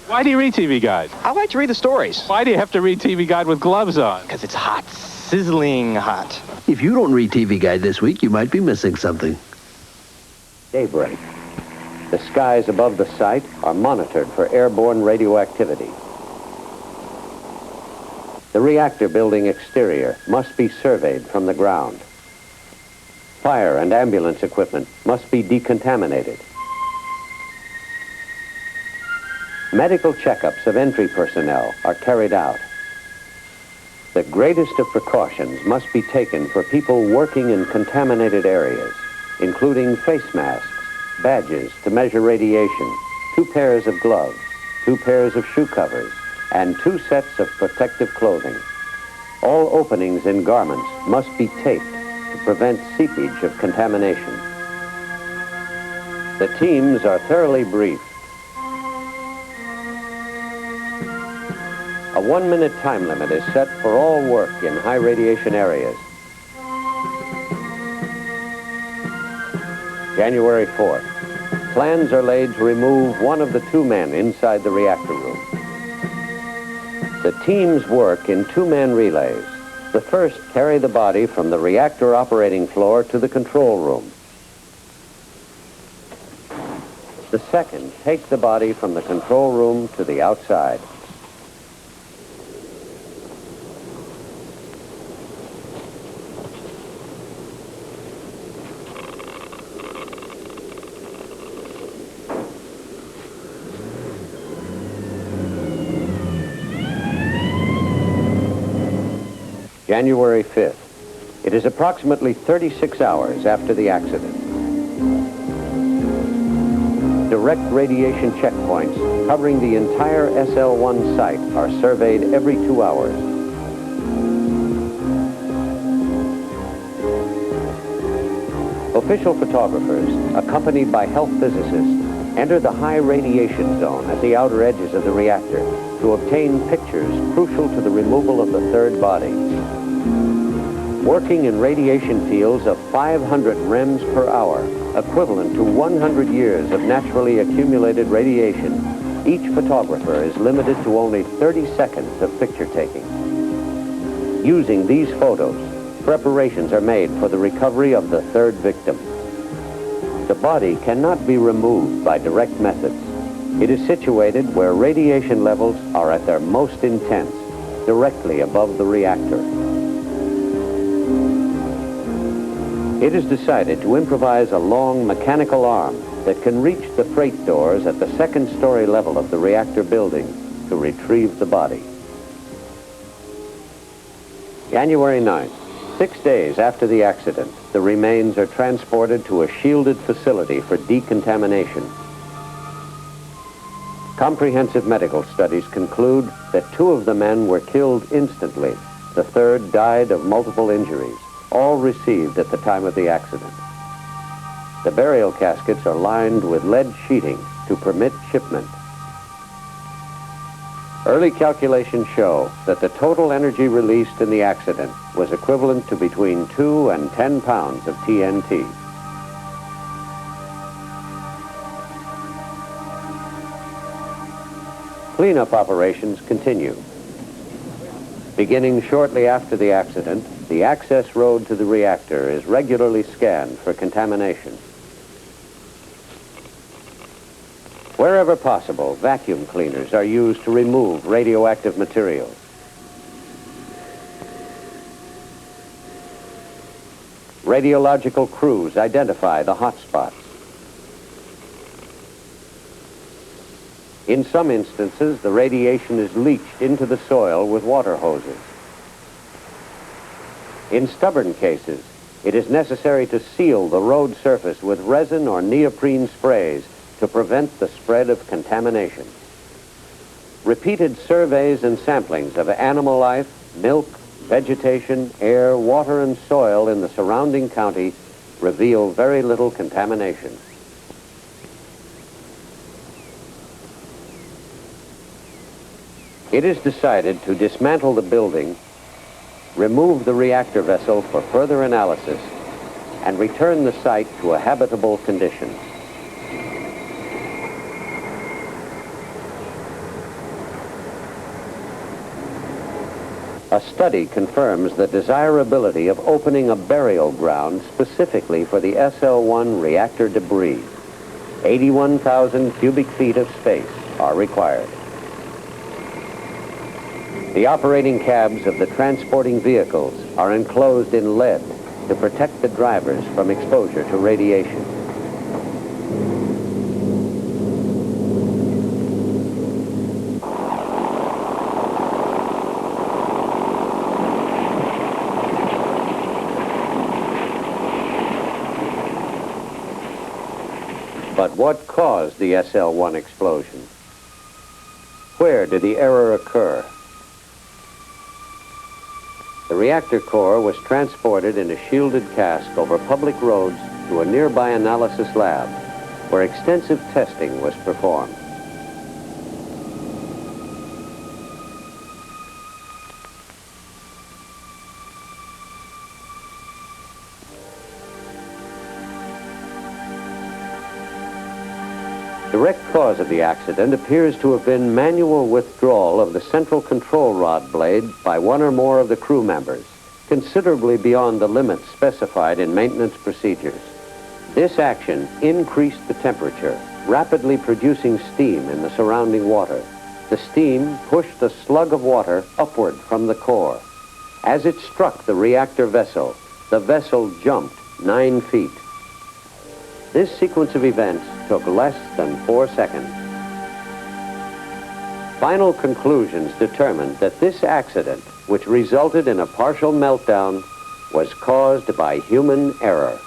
Why do you read TV Guide? I like to read the stories. Why do you have to read TV Guide with gloves on? Because it's hot. Sizzling hot. If you don't read TV Guide this week, you might be missing something. Daybreak. The skies above the site are monitored for airborne radioactivity. The reactor building exterior must be surveyed from the ground. Fire and ambulance equipment must be decontaminated. Medical checkups of entry personnel are carried out. The greatest of precautions must be taken for people working in contaminated areas, including face masks, badges to measure radiation, 2 pairs of gloves, 2 pairs of shoe covers, and 2 sets of protective clothing. All openings in garments must be taped to prevent seepage of contamination. The teams are thoroughly briefed. A 1-minute time limit is set for all work in high radiation areas. January 4th. Plans are laid to remove one of the 2 men inside the reactor room. The teams work in 2-man relays. The first carry the body from the reactor operating floor to the control room. The second take the body from the control room to the outside. January 5th. It is approximately 36 hours after the accident. Direct radiation checkpoints covering the entire SL1 site are surveyed every 2 hours. Official photographers, accompanied by health physicists, enter the high radiation zone at the outer edges of the reactor. to obtain pictures crucial to the removal of the third body. Working in radiation fields of 500 rems per hour, equivalent to 100 years of naturally accumulated radiation, each photographer is limited to only 30 seconds of picture taking. Using these photos, preparations are made for the recovery of the third victim. The body cannot be removed by direct methods. It is situated where radiation levels are at their most intense, directly above the reactor. It is decided to improvise a long mechanical arm that can reach the freight doors at the second-story level of the reactor building to retrieve the body. January 9th, 6 days after the accident, the remains are transported to a shielded facility for decontamination. Comprehensive medical studies conclude that 2 of the men were killed instantly. The third died of multiple injuries, all received at the time of the accident. The burial caskets are lined with lead sheeting to permit shipment. Early calculations show that the total energy released in the accident was equivalent to between 2 and 10 pounds of TNT. Cleanup operations continue. Beginning shortly after the accident, the access road to the reactor is regularly scanned for contamination. Wherever possible, vacuum cleaners are used to remove radioactive materials. Radiological crews identify the hot spots. In some instances, the radiation is leached into the soil with water hoses. In stubborn cases, it is necessary to seal the road surface with resin or neoprene sprays to prevent the spread of contamination. Repeated surveys and samplings of animal life, milk, vegetation, air, water, and soil in the surrounding county reveal very little contamination. It is decided to dismantle the building, remove the reactor vessel for further analysis, and return the site to a habitable condition. A study confirms the desirability of opening a burial ground specifically for the SL-1 reactor debris. 81,000 cubic feet of space are required. The operating cabs of the transporting vehicles are enclosed in lead to protect the drivers from exposure to radiation. But what caused the SL-1 explosion? Where did the error occur? The reactor core was transported in a shielded cask over public roads to a nearby analysis lab, where extensive testing was performed. The direct cause of the accident appears to have been manual withdrawal of the central control rod blade by one or more of the crew members, considerably beyond the limits specified in maintenance procedures. This action increased the temperature, rapidly producing steam in the surrounding water. The steam pushed a slug of water upward from the core. As it struck the reactor vessel, the vessel jumped 9 feet. This sequence of events took less than 4 seconds. Final conclusions determined that this accident, which resulted in a partial meltdown, was caused by human error.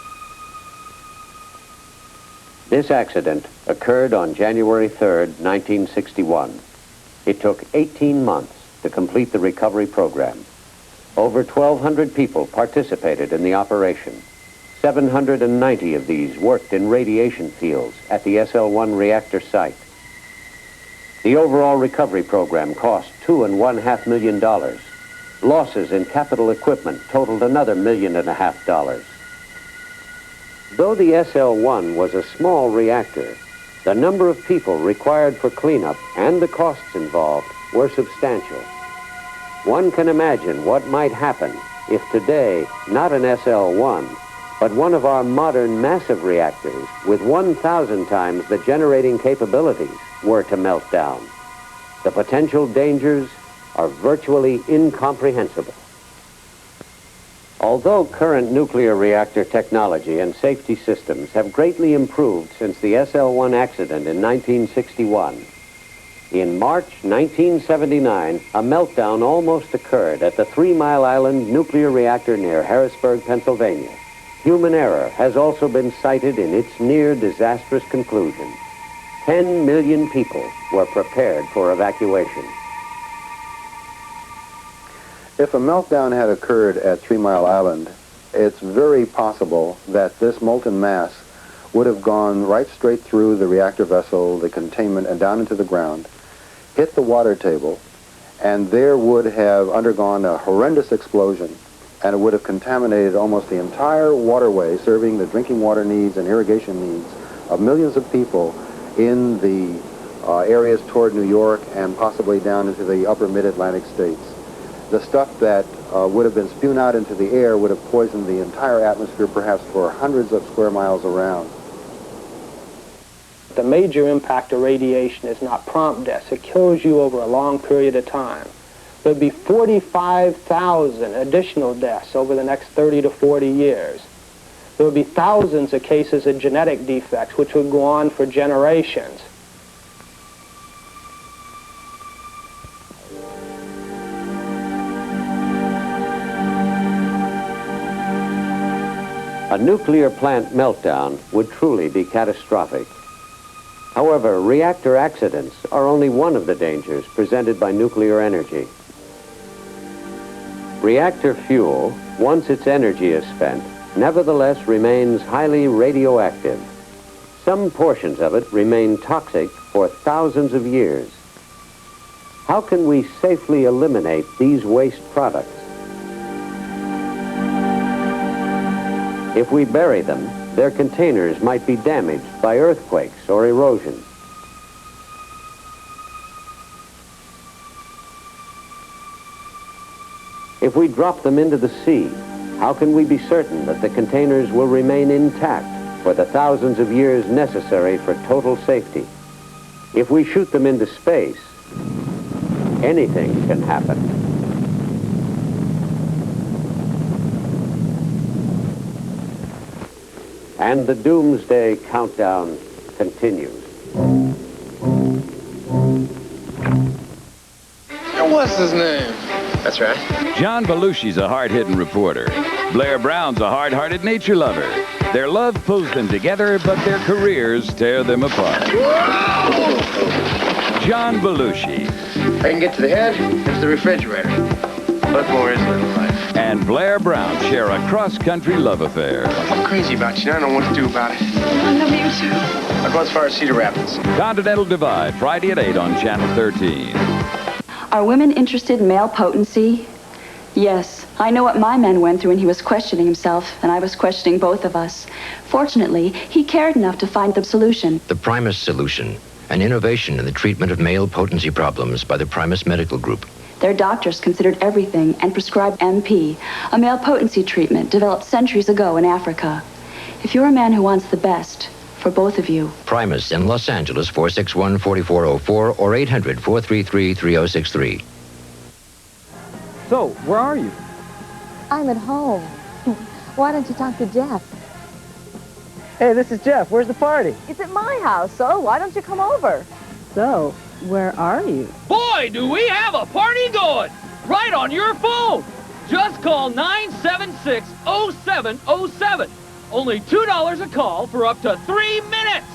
This accident occurred on January 3rd, 1961. It took 18 months to complete the recovery program. Over 1,200 people participated in the operation. 790 of these worked in radiation fields at the SL-1 reactor site. The overall recovery program cost $2.5 million. Losses in capital equipment totaled another $1.5 million. Though the SL-1 was a small reactor, the number of people required for cleanup and the costs involved were substantial. One can imagine what might happen if today, not an SL-1, but one of our modern massive reactors with 1,000 times the generating capabilities were to melt down. The potential dangers are virtually incomprehensible. Although current nuclear reactor technology and safety systems have greatly improved since the SL-1 accident in 1961, in March 1979, a meltdown almost occurred at the 3 Mile Island nuclear reactor near Harrisburg, Pennsylvania. Human error has also been cited in its near disastrous conclusion. 10 million people were prepared for evacuation. If a meltdown had occurred at 3 Mile Island, it's very possible that this molten mass would have gone right straight through the reactor vessel, the containment, and down into the ground, hit the water table, and there would have undergone a horrendous explosion, and it would have contaminated almost the entire waterway, serving the drinking water needs and irrigation needs of millions of people in the areas toward New York and possibly down into the upper mid-Atlantic states. The stuff that would have been spewed out into the air would have poisoned the entire atmosphere, perhaps for hundreds of square miles around. The major impact of radiation is not prompt deaths. It kills you over a long period of time. There'd be 45,000 additional deaths over the next 30 to 40 years. There would be thousands of cases of genetic defects, which would go on for generations. A nuclear plant meltdown would truly be catastrophic. However, reactor accidents are only one of the dangers presented by nuclear energy. Reactor fuel, once its energy is spent, nevertheless remains highly radioactive. Some portions of it remain toxic for thousands of years. How can we safely eliminate these waste products? If we bury them, their containers might be damaged by earthquakes or erosion. If we drop them into the sea, how can we be certain that the containers will remain intact for the thousands of years necessary for total safety? If we shoot them into space, anything can happen. And the Doomsday countdown continues. What's his name? That's right. John Belushi's a hard-hitting reporter. Blair Brown's a hard-hearted nature lover. Their love pulls them together, but their careers tear them apart. John Belushi. I can get to the head, there's the refrigerator. What more is there in life? And Blair Brown share a cross-country love affair. I'm crazy about you. I don't know what to do about it. I love you too. I'll go as far as Cedar Rapids. Continental Divide, Friday at 8 on Channel 13. Are women interested in male potency? Yes. I know what my man went through when he was questioning himself, and I was questioning both of us. Fortunately, he cared enough to find the solution. The Primus Solution, an innovation in the treatment of male potency problems by the Primus Medical Group. Their doctors considered everything and prescribed MP, a male potency treatment developed centuries ago in Africa. If you're a man who wants the best for both of you. Primus in Los Angeles, 461-4404 or 800-433-3063. So, where are you? I'm at home. Why don't you talk to Jeff? Hey, this is Jeff. Where's the party? It's at my house, so why don't you come over? So, where are you? Boy, do we have a party going! Right on your phone! Just call 976-0707. Only $2 a call for up to 3 minutes.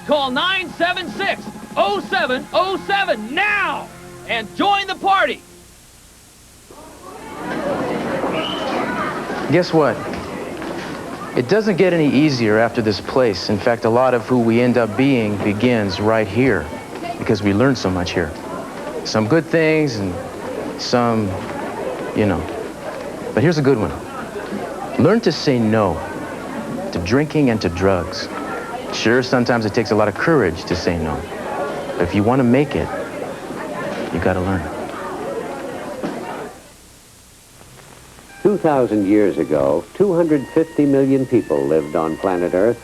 Call 976-0707 now and join the party. Guess what? It doesn't get any easier after this place. In fact, a lot of who we end up being begins right here. because we learned so much here. Some good things and some, you know. But here's a good one. Learn to say no to drinking and to drugs. Sure, sometimes it takes a lot of courage to say no. But if you want to make it, you got to learn it. 2,000 years ago, 250 million people lived on planet Earth.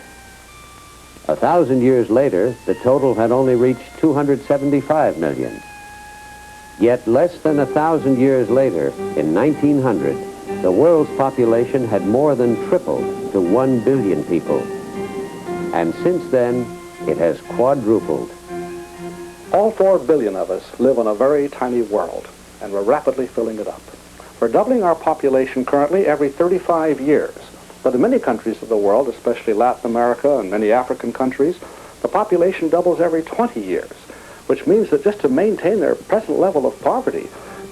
1,000 years later, the total had only reached 275 million. Yet less than 1,000 years later, in 1900, the world's population had more than tripled to 1 billion people. And since then, it has quadrupled. All 4 billion of us live on a very tiny world, and we're rapidly filling it up. We're doubling our population currently every 35 years. But in many countries of the world, especially Latin America and many African countries, the population doubles every 20 years, which means that just to maintain their present level of poverty,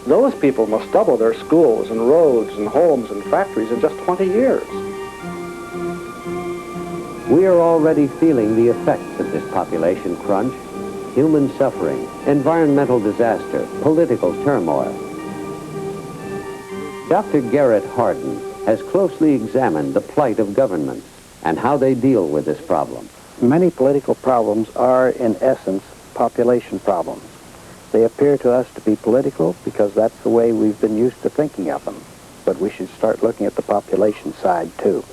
those people must double their schools and roads and homes and factories in just 20 years. We are already feeling the effects of this population crunch: human suffering, environmental disaster, political turmoil. Dr. Garrett Hardin has closely examined the plight of governments and how they deal with this problem. Many political problems are, in essence, population problems. They appear to us to be political because that's the way we've been used to thinking of them. But we should start looking at the population side, too.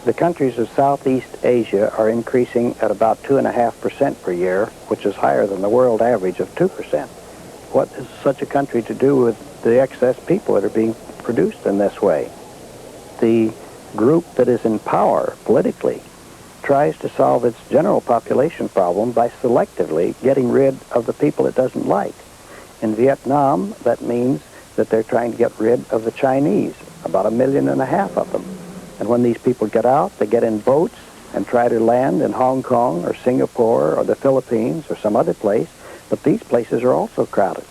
The countries of Southeast Asia are increasing at about 2.5% per year, which is higher than the world average of 2%. What is such a country to do with the excess people that are being produced in this way? The group that is in power politically tries to solve its general population problem by selectively getting rid of the people it doesn't like. In Vietnam, that means that they're trying to get rid of the Chinese, about 1.5 million of them. And when these people get out, they get in boats and try to land in Hong Kong or Singapore or the Philippines or some other place, but these places are also crowded.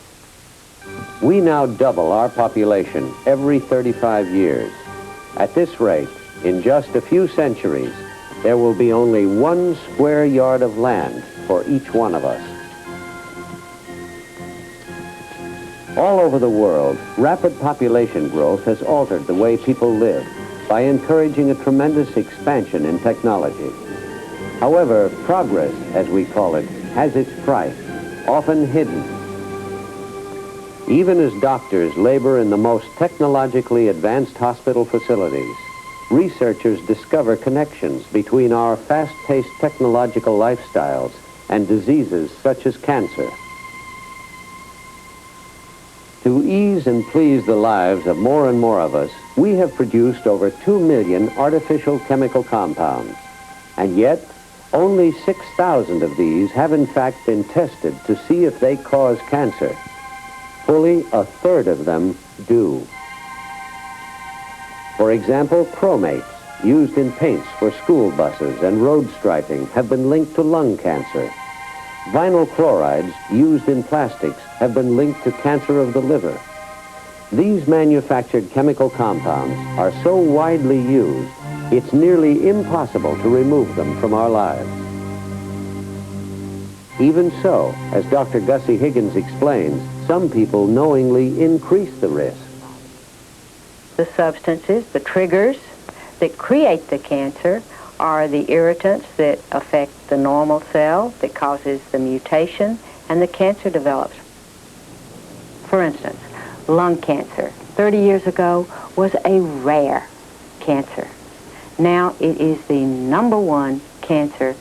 We now double our population every 35 years. At this rate, in just a few centuries, there will be only 1 square yard of land for each one of us. All over the world, rapid population growth has altered the way people live by encouraging a tremendous expansion in technology. However, progress, as we call it, has its price, often hidden. Even as doctors labor in the most technologically advanced hospital facilities, researchers discover connections between our fast-paced technological lifestyles and diseases such as cancer. To ease and please the lives of more and more of us, we have produced over 2 million artificial chemical compounds. And yet, only 6,000 of these have in fact been tested to see if they cause cancer. Fully 1/3 of them do. For example, chromates, used in paints for school buses and road striping, have been linked to lung cancer. Vinyl chlorides, used in plastics, have been linked to cancer of the liver. These manufactured chemical compounds are so widely used, it's nearly impossible to remove them from our lives. Even so, as Dr. Gussie Higgins explains, some people knowingly increase the risk. The substances, the triggers that create the cancer are the irritants that affect the normal cell, that causes the mutation, and the cancer develops. For instance, lung cancer, 30 years ago, was a rare cancer. Now it is the #1 cancer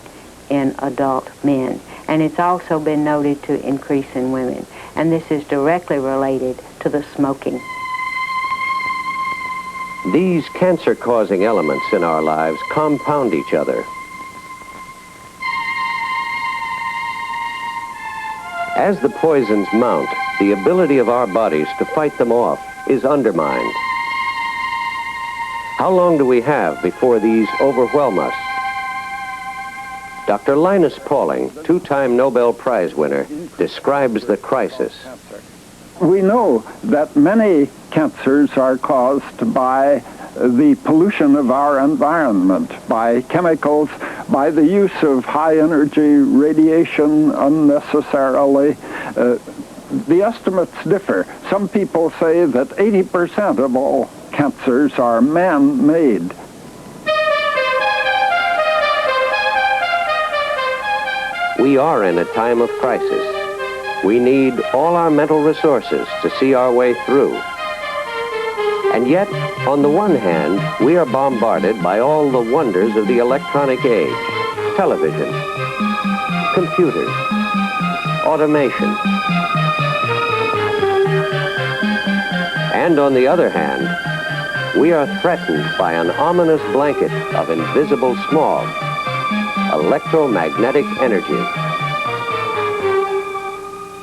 in adult men, and it's also been noted to increase in women, and this is directly related to the smoking. These cancer-causing elements in our lives compound each other. As the poisons mount, the ability of our bodies to fight them off is undermined. How long do we have before these overwhelm us? Dr. Linus Pauling, 2-time Nobel Prize winner, describes the crisis. We know that many cancers are caused by the pollution of our environment, by chemicals by the use of high-energy radiation unnecessarily. The estimates differ. Some people say that 80% of all cancers are man-made. We are in a time of crisis. We need all our mental resources to see our way through. And yet, on the one hand, we are bombarded by all the wonders of the electronic age. Television, computers, automation. And on the other hand, we are threatened by an ominous blanket of invisible smog, electromagnetic energy.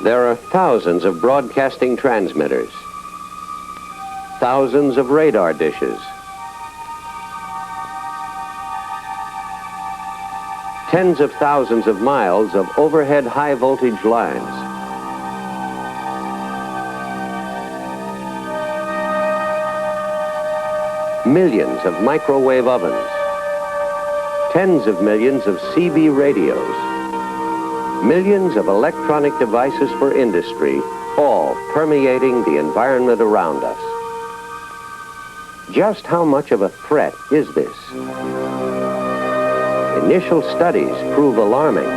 There are thousands of broadcasting transmitters, thousands of radar dishes, tens of thousands of miles of overhead high voltage lines. Millions of microwave ovens, tens of millions of CB radios, millions of electronic devices for industry, all permeating the environment around us. Just how much of a threat is this? Initial studies prove alarming.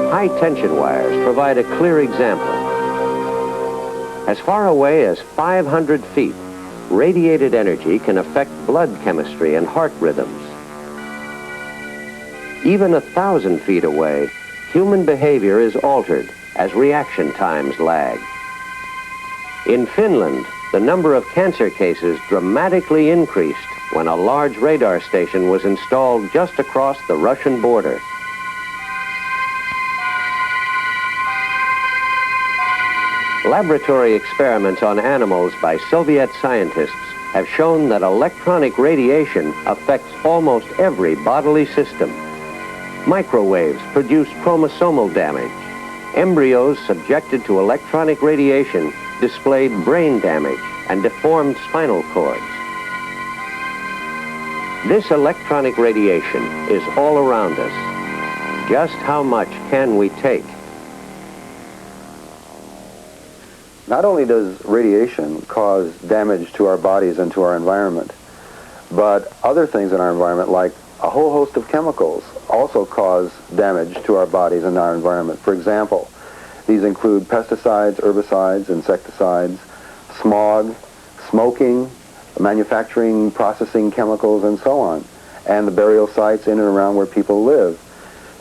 High-tension wires provide a clear example. As far away as 500 feet, radiated energy can affect blood chemistry and heart rhythms. Even 1,000 feet away, human behavior is altered as reaction times lag. In Finland, the number of cancer cases dramatically increased when a large radar station was installed just across the Russian border. Laboratory experiments on animals by Soviet scientists have shown that electronic radiation affects almost every bodily system. Microwaves produce chromosomal damage. Embryos subjected to electronic radiation displayed brain damage and deformed spinal cords. This electronic radiation is all around us. Just how much can we take? Not only does radiation cause damage to our bodies and to our environment, but other things in our environment, like a whole host of chemicals, also cause damage to our bodies and our environment. For example, these include pesticides, herbicides, insecticides, smog, smoking, manufacturing, processing chemicals, and so on, and the burial sites in and around where people live.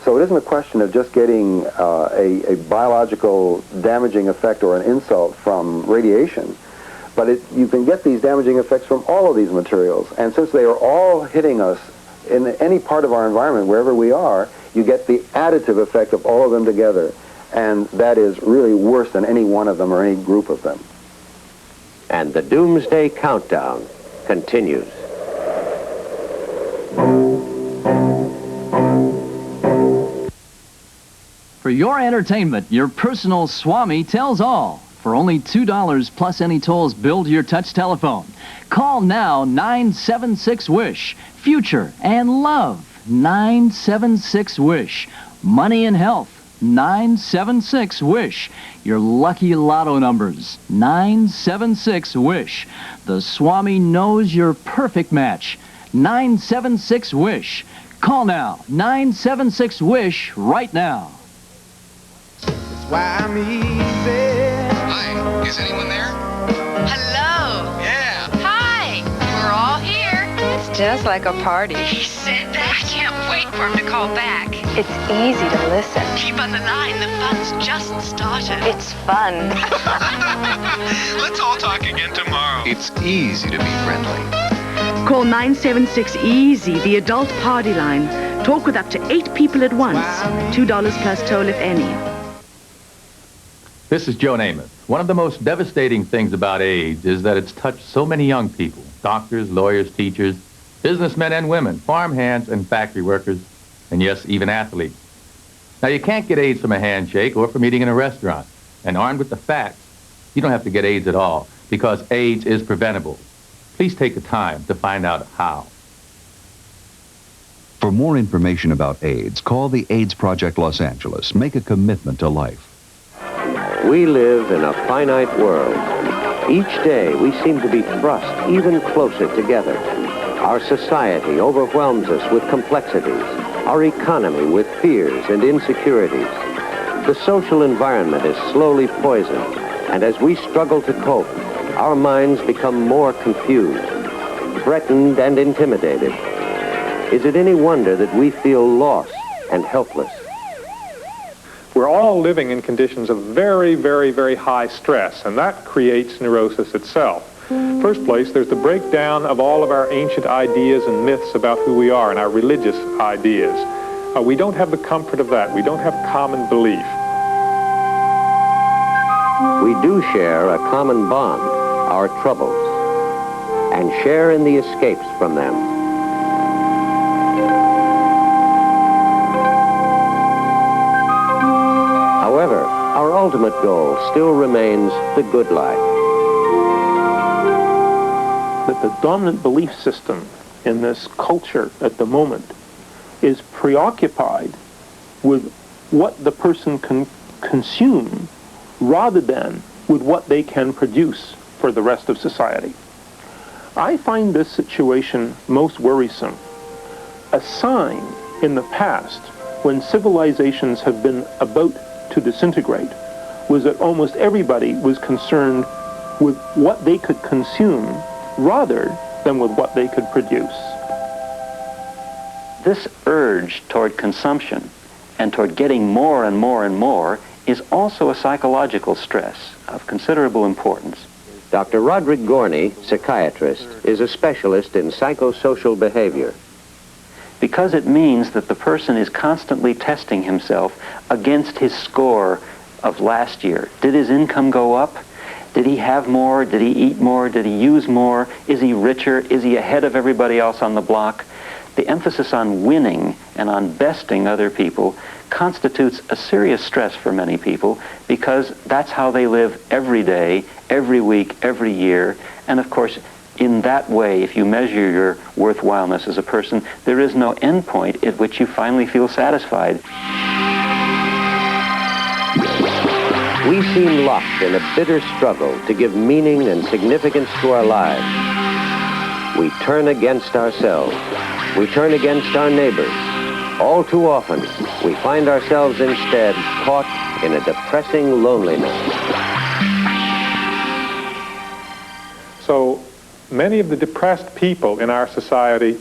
So it isn't a question of just getting a biological damaging effect or an insult from radiation, but you can get these damaging effects from all of these materials. And since they are all hitting us in any part of our environment, wherever we are, you get the additive effect of all of them together. And that is really worse than any one of them or any group of them. And the Doomsday Countdown continues. For your entertainment, your personal Swami tells all. For only $2 plus any tolls billed to your touch telephone. Call now 976-WISH. Future and love. 976-WISH. Money and health. 976-WISH. Your lucky lotto numbers. 976-WISH. The Swami knows your perfect match. 976-WISH. Call now. 976-WISH right now. Why I'm easy. Hi, is anyone there? Hello. Yeah. Hi. We're all here. It's just like a party. He said that. I can't wait for him to call back. It's easy to listen. Keep on the line. The fun's just started. It's fun. Let's all talk again tomorrow. It's easy to be friendly. Call 976-EASY, the adult party line. Talk with up to 8 people at once. $2 plus toll if any. This is Joe Namath. One of the most devastating things about AIDS is that it's touched so many young people, doctors, lawyers, teachers, businessmen and women, farm hands and factory workers, and yes, even athletes. Now, you can't get AIDS from a handshake or from eating in a restaurant. And armed with the facts, you don't have to get AIDS at all, because AIDS is preventable. Please take the time to find out how. For more information about AIDS, call the AIDS Project Los Angeles. Make a commitment to life. We live in a finite world. Each day we seem to be thrust even closer together. Our society overwhelms us with complexities, our economy with fears and insecurities. The social environment is slowly poisoned, and as we struggle to cope, our minds become more confused, threatened and intimidated. Is it any wonder that we feel lost and helpless? We're all living in conditions of very, very, very high stress, and that creates neurosis itself. First place, there's the breakdown of all of our ancient ideas and myths about who we are and our religious ideas. We don't have the comfort of that. We don't have common belief. We do share a common bond, our troubles, and share in the escapes from them. However, our ultimate goal still remains the good life. That the dominant belief system in this culture at the moment is preoccupied with what the person can consume rather than with what they can produce for the rest of society. I find this situation most worrisome. A sign in the past when civilizations have been about to disintegrate was that almost everybody was concerned with what they could consume rather than with what they could produce. This urge toward consumption and toward getting more and more and more is also a psychological stress of considerable importance. Dr. Roderick Gorney, psychiatrist, is a specialist in psychosocial behavior. Because it means that the person is constantly testing himself against his score of last year. Did his income go up? Did he have more? Did he eat more? Did he use more? Is he richer? Is he ahead of everybody else on the block? The emphasis on winning and on besting other people constitutes a serious stress for many people because that's how they live every day, every week, every year. And of course, in that way, if you measure your worthwhileness as a person, there is no end point at which you finally feel satisfied. We seem locked in a bitter struggle to give meaning and significance to our lives. We turn against ourselves. We turn against our neighbors. All too often, we find ourselves instead caught in a depressing loneliness. So many of the depressed people in our society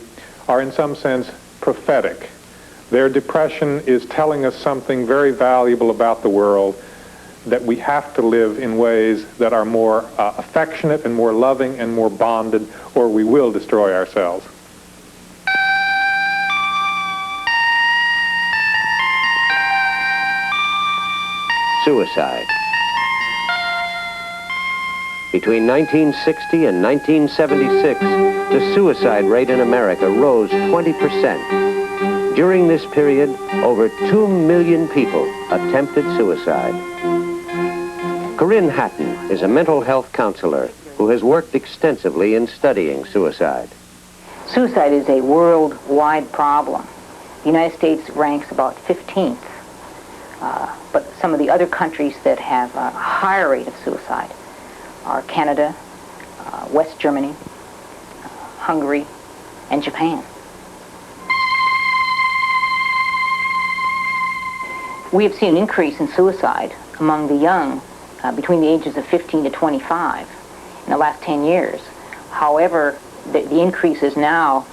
are in some sense prophetic. Their depression is telling us something very valuable about the world, that we have to live in ways that are more affectionate and more loving and more bonded, or we will destroy ourselves. Suicide. Between 1960 and 1976, the suicide rate in America rose 20%. During this period, over 2 million people attempted suicide. Corinne Hatton is a mental health counselor who has worked extensively in studying suicide. Suicide is a worldwide problem. The United States ranks about 15th. But some of the other countries that have a higher rate of suicide are Canada, West Germany, Hungary, and Japan. We have seen an increase in suicide among the young between the ages of 15 to 25 in the last 10 years. However, the increase has now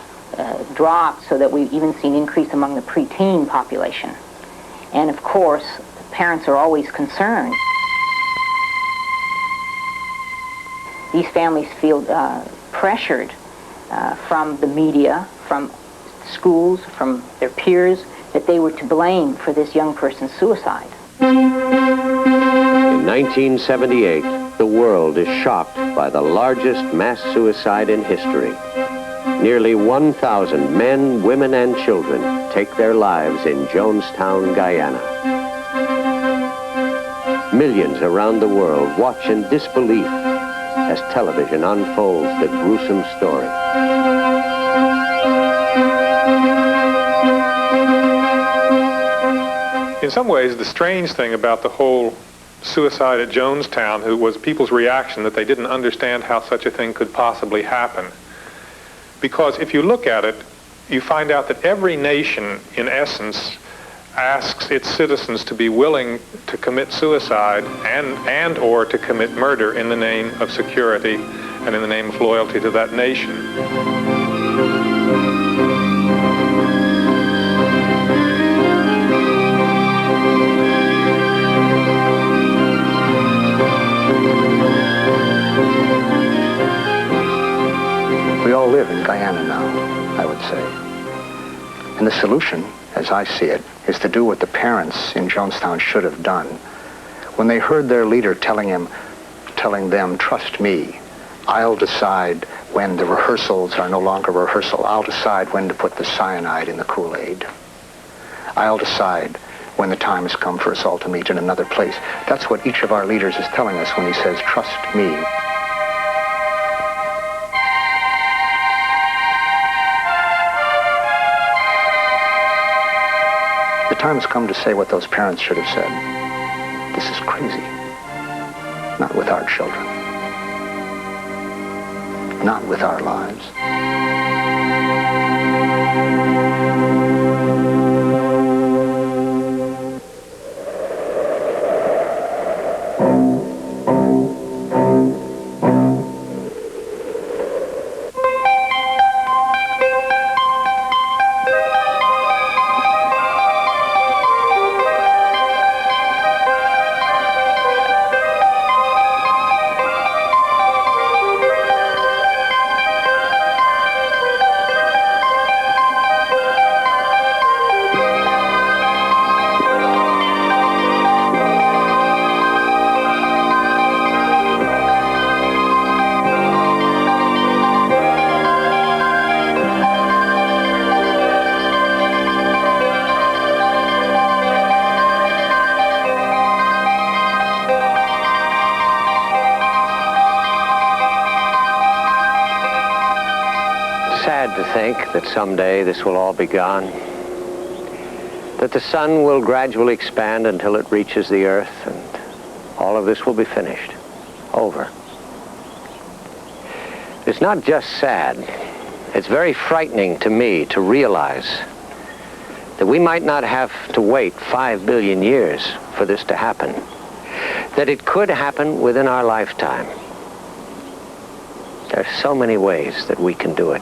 dropped so that we've even seen an increase among the preteen population. And of course, parents are always concerned. These families feel pressured from the media, from schools, from their peers, that they were to blame for this young person's suicide. In 1978, the world is shocked by the largest mass suicide in history. Nearly 1,000 men, women, and children take their lives in Jonestown, Guyana. Millions around the world watch in disbelief as television unfolds the gruesome story. In some ways, the strange thing about the whole suicide at Jonestown was people's reaction that they didn't understand how such a thing could possibly happen. Because if you look at it, you find out that every nation, in essence, asks its citizens to be willing to commit suicide and or to commit murder in the name of security and in the name of loyalty to that nation. We all live in Guyana now, I would say. And the solution, as I see it, is to do what the parents in Jonestown should have done. When they heard their leader telling them, trust me, I'll decide when the rehearsals are no longer rehearsal. I'll decide when to put the cyanide in the Kool-Aid. I'll decide when the time has come for us all to meet in another place. That's what each of our leaders is telling us when he says, trust me. The time has come to say what those parents should have said. This is crazy. Not with our children. Not with our lives. Sad to think that someday this will all be gone, that the sun will gradually expand until it reaches the earth, and all of this will be finished, over. It's not just sad, it's very frightening to me to realize that we might not have to wait 5 billion years for this to happen, that it could happen within our lifetime. There are so many ways that we can do it.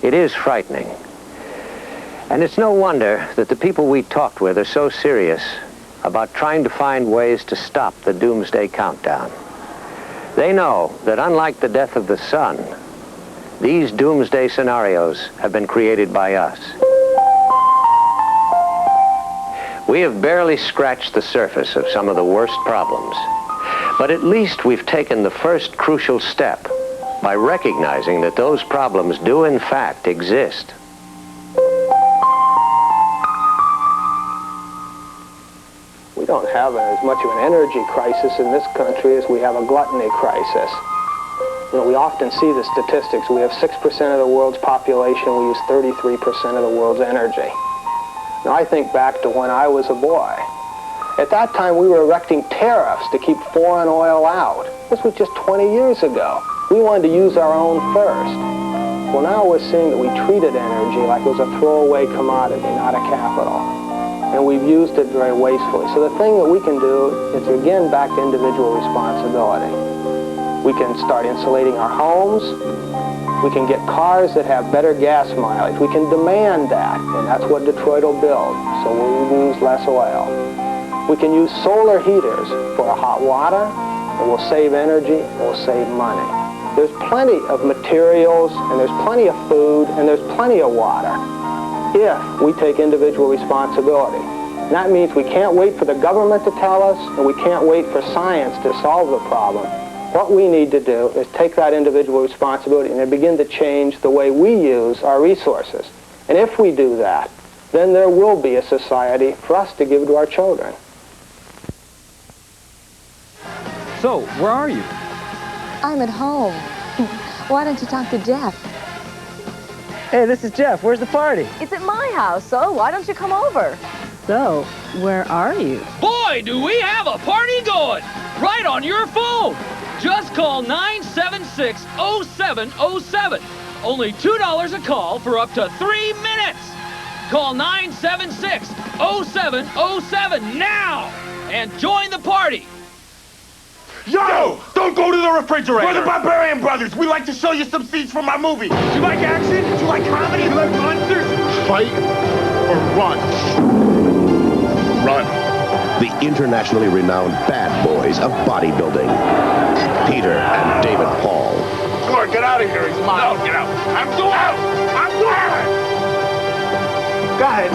It is frightening. And it's no wonder that the people we talked with are so serious about trying to find ways to stop the Doomsday countdown. They know that unlike the death of the sun, these Doomsday scenarios have been created by us. We have barely scratched the surface of some of the worst problems, but at least we've taken the first crucial step by recognizing that those problems do in fact exist. We don't have as much of an energy crisis in this country as we have a gluttony crisis. You know, we often see the statistics. We have 6% of the world's population. We use 33% of the world's energy. Now, I think back to when I was a boy. At that time, we were erecting tariffs to keep foreign oil out. This was just 20 years ago. We wanted to use our own first. Well, now we're seeing that we treated energy like it was a throwaway commodity, not a capital. and we've used it very wastefully. So the thing that we can do is, again, back to individual responsibility. We can start insulating our homes. We can get cars that have better gas mileage. We can demand that, and that's what Detroit will build, so we'll use less oil. We can use solar heaters for our hot water, and we'll save energy, and we'll save money. There's plenty of materials, and there's plenty of food, and there's plenty of water if we take individual responsibility. And that means we can't wait for the government to tell us, and we can't wait for science to solve the problem. What we need to do is take that individual responsibility and then begin to change the way we use our resources. And if we do that, then there will be a society for us to give to our children. So, where are you? I'm at home. Why don't you talk to Jeff? Hey, this is Jeff. Where's the party? It's at my house, so why don't you come over? So, where are you? Boy, do we have a party going! Right on your phone! Just call 976-0707. Only $2 a call for up to 3 minutes. Call 976-0707 now and join the party. Yo! Don't go to the refrigerator! We're the Barbarian Brothers! We like to show you some scenes from our movie! Do you like action? Do you like comedy? Do you like monsters? Fight or run? Run. The internationally renowned bad boys of bodybuilding. Peter and David Paul. Come on, get out of here. He's mine. No, get out. I'm doing it! I'm doing it! Go ahead.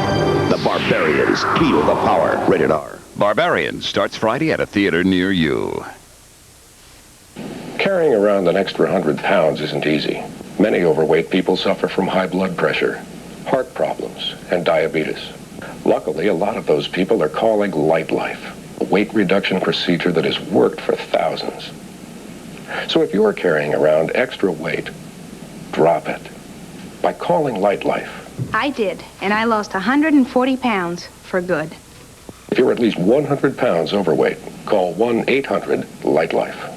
The Barbarians. Feel the power. Rated R. Barbarians starts Friday at a theater near you. Carrying around an extra 100 pounds isn't easy. Many overweight people suffer from high blood pressure, heart problems, and diabetes. Luckily, a lot of those people are calling Light Life, a weight reduction procedure that has worked for thousands. So if you're carrying around extra weight, drop it by calling Light Life. I did, and I lost 140 pounds for good. If you're at least 100 pounds overweight, call 1-800-LIGHT-LIFE.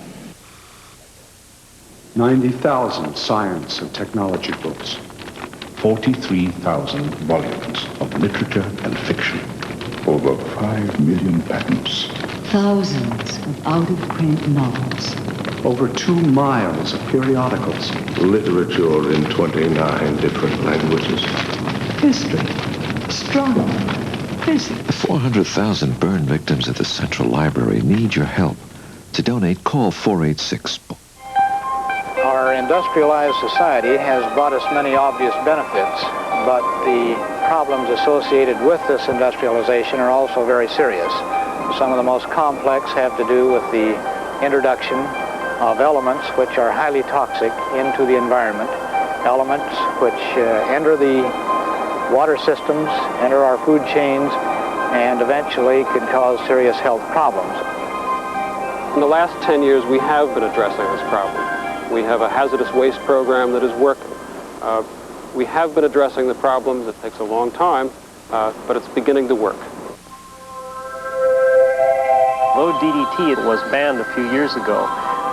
90,000 science and technology books, 43,000 volumes of literature and fiction, over 5 million patents, thousands of out-of-print novels, over 2 miles of periodicals, literature in 29 different languages, history, astronomy, physics. The 400,000 burn victims at the Central Library need your help. To donate, call 486. Our industrialized society has brought us many obvious benefits, but the problems associated with this industrialization are also very serious. Some of the most complex have to do with the introduction of elements which are highly toxic into the environment, elements which enter the water systems, enter our food chains, and eventually can cause serious health problems. In the last 10 years, we have been addressing this problem. We have a hazardous waste program that is working. We have been addressing the problems. It takes a long time, but it's beginning to work. Low DDT was banned a few years ago.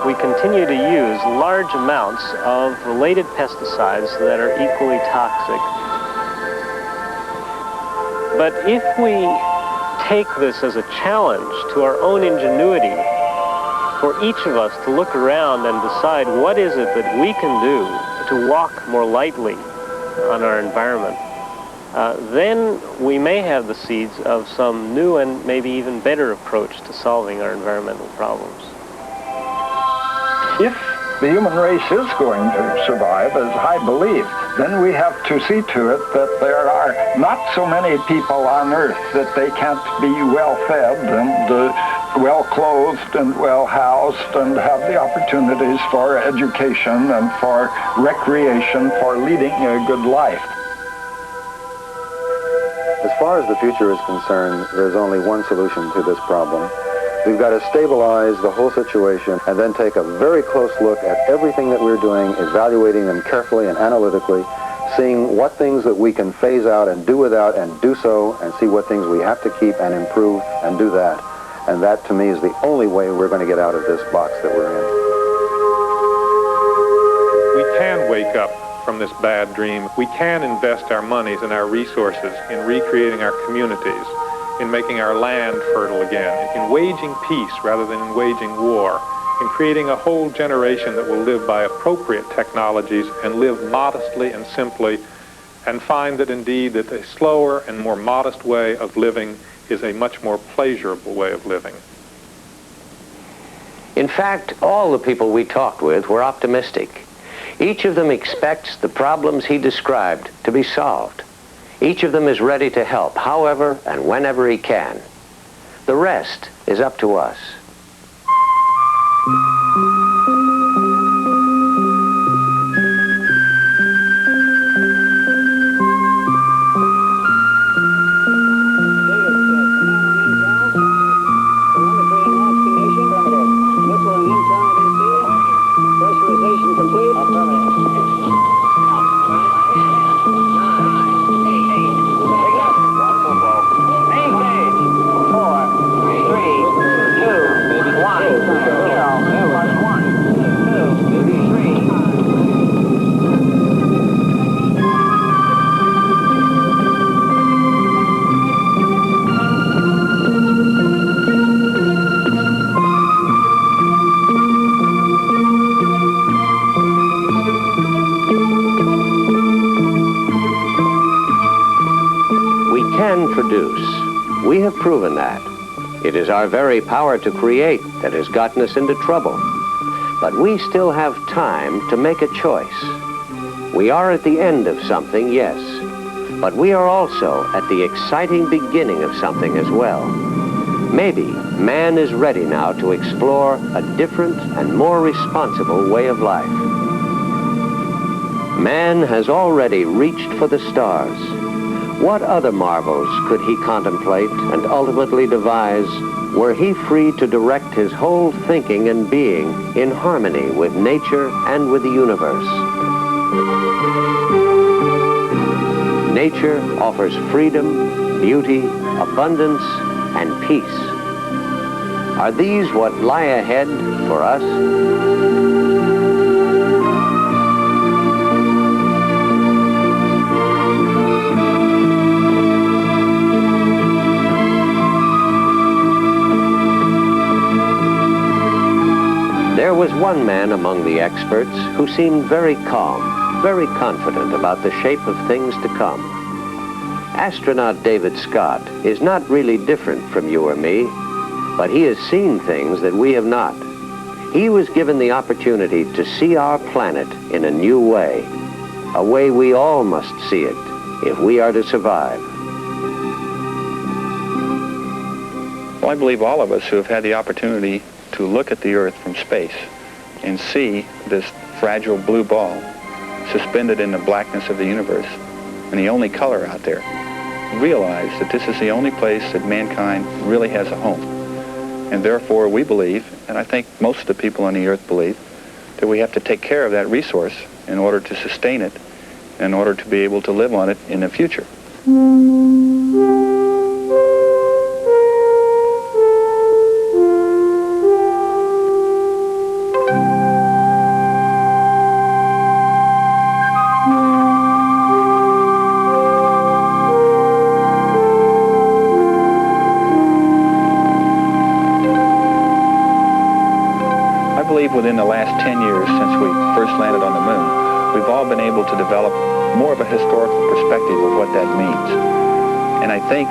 We continue to use large amounts of related pesticides that are equally toxic. But if we take this as a challenge to our own ingenuity, for each of us to look around and decide what is it that we can do to walk more lightly on our environment, then we may have the seeds of some new and maybe even better approach to solving our environmental problems. If the human race is going to survive, as I believe, then we have to see to it that there are not so many people on Earth that they can't be well-fed and well-clothed and well-housed and have the opportunities for education and for recreation, for leading a good life. As far as the future is concerned, there's only one solution to this problem. We've got to stabilize the whole situation and then take a very close look at everything that we're doing, evaluating them carefully and analytically, seeing what things that we can phase out and do without and do so, and see what things we have to keep and improve and do that. And that, to me, is the only way we're going to get out of this box that we're in. We can wake up from this bad dream. We can invest our monies and our resources in recreating our communities in making our land fertile again, in waging peace rather than in waging war, in creating a whole generation that will live by appropriate technologies and live modestly and simply, and find that indeed that a slower and more modest way of living is a much more pleasurable way of living. In fact, all the people we talked with were optimistic. Each of them expects the problems he described to be solved. Each of them is ready to help however and whenever he can. The rest is up to us. We have proven that. It is our very power to create that has gotten us into trouble. But we still have time to make a choice. We are at the end of something, yes, but we are also at the exciting beginning of something as well. Maybe man is ready now to explore a different and more responsible way of life. Man has already reached for the stars. What other marvels could he contemplate and ultimately devise were he free to direct his whole thinking and being in harmony with nature and with the universe? Nature offers freedom, beauty, abundance, and peace. Are these what lie ahead for us? There was one man among the experts who seemed very calm, very confident about the shape of things to come. Astronaut David Scott is not really different from you or me, but he has seen things that we have not. He was given the opportunity to see our planet in a new way, a way we all must see it if we are to survive. Well, I believe all of us who have had the opportunity to look at the Earth from space and see this fragile blue ball suspended in the blackness of the universe and the only color out there, realize that this is the only place that mankind really has a home. And therefore we believe, and I think most of the people on the Earth believe, that we have to take care of that resource in order to sustain it, in order to be able to live on it in the future. Within the last 10 years since we first landed on the moon, we've all been able to develop more of a historical perspective of what that means. And I think,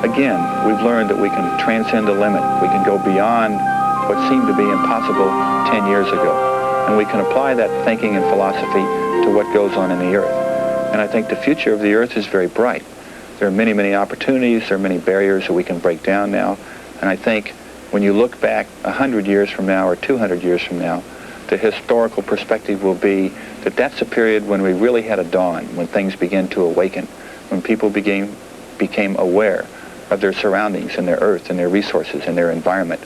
again, we've learned that we can transcend the limit. We can go beyond what seemed to be impossible 10 years ago. And we can apply that thinking and philosophy to what goes on in the Earth. And I think the future of the Earth is very bright. There are many, many opportunities. There are many barriers that we can break down now. And I think when you look back 100 years from now or 200 years from now, the historical perspective will be that that's a period when we really had a dawn, when things began to awaken, when people became aware of their surroundings and their Earth and their resources and their environment.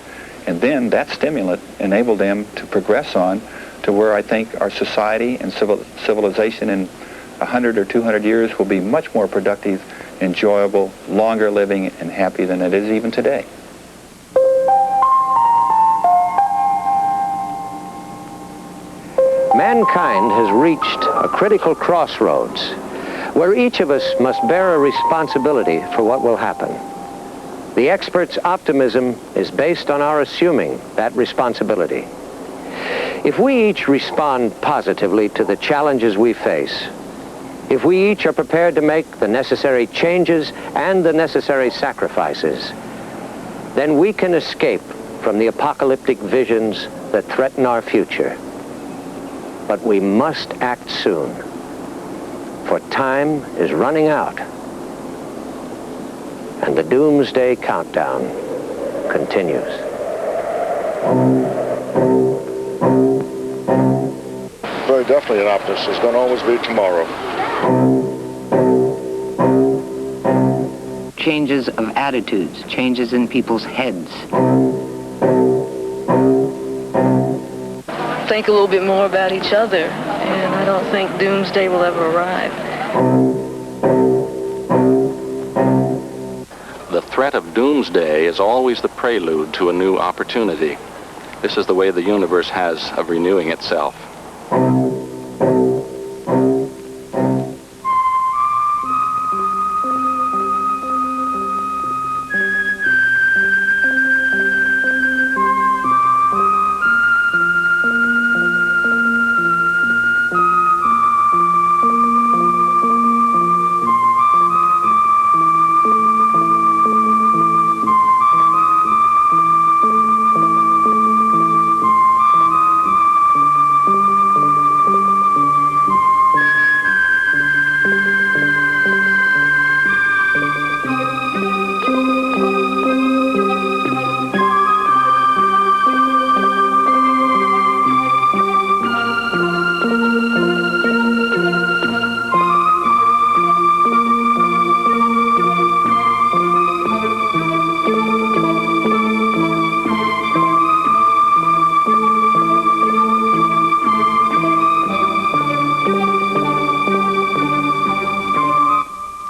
And then that stimulant enabled them to progress on to where I think our society and civilization in 100 or 200 years will be much more productive, enjoyable, longer living, and happy than it is even today. Mankind has reached a critical crossroads where each of us must bear a responsibility for what will happen. The experts' optimism is based on our assuming that responsibility. If we each respond positively to the challenges we face, if we each are prepared to make the necessary changes and the necessary sacrifices, then we can escape from the apocalyptic visions that threaten our future. But we must act soon, for time is running out, and the Doomsday countdown continues. Very definitely an optimist. There's going to always be tomorrow. Changes of attitudes, changes in people's heads. Think a little bit more about each other, and I don't think Doomsday will ever arrive. The threat of Doomsday is always the prelude to a new opportunity. This is the way the universe has of renewing itself.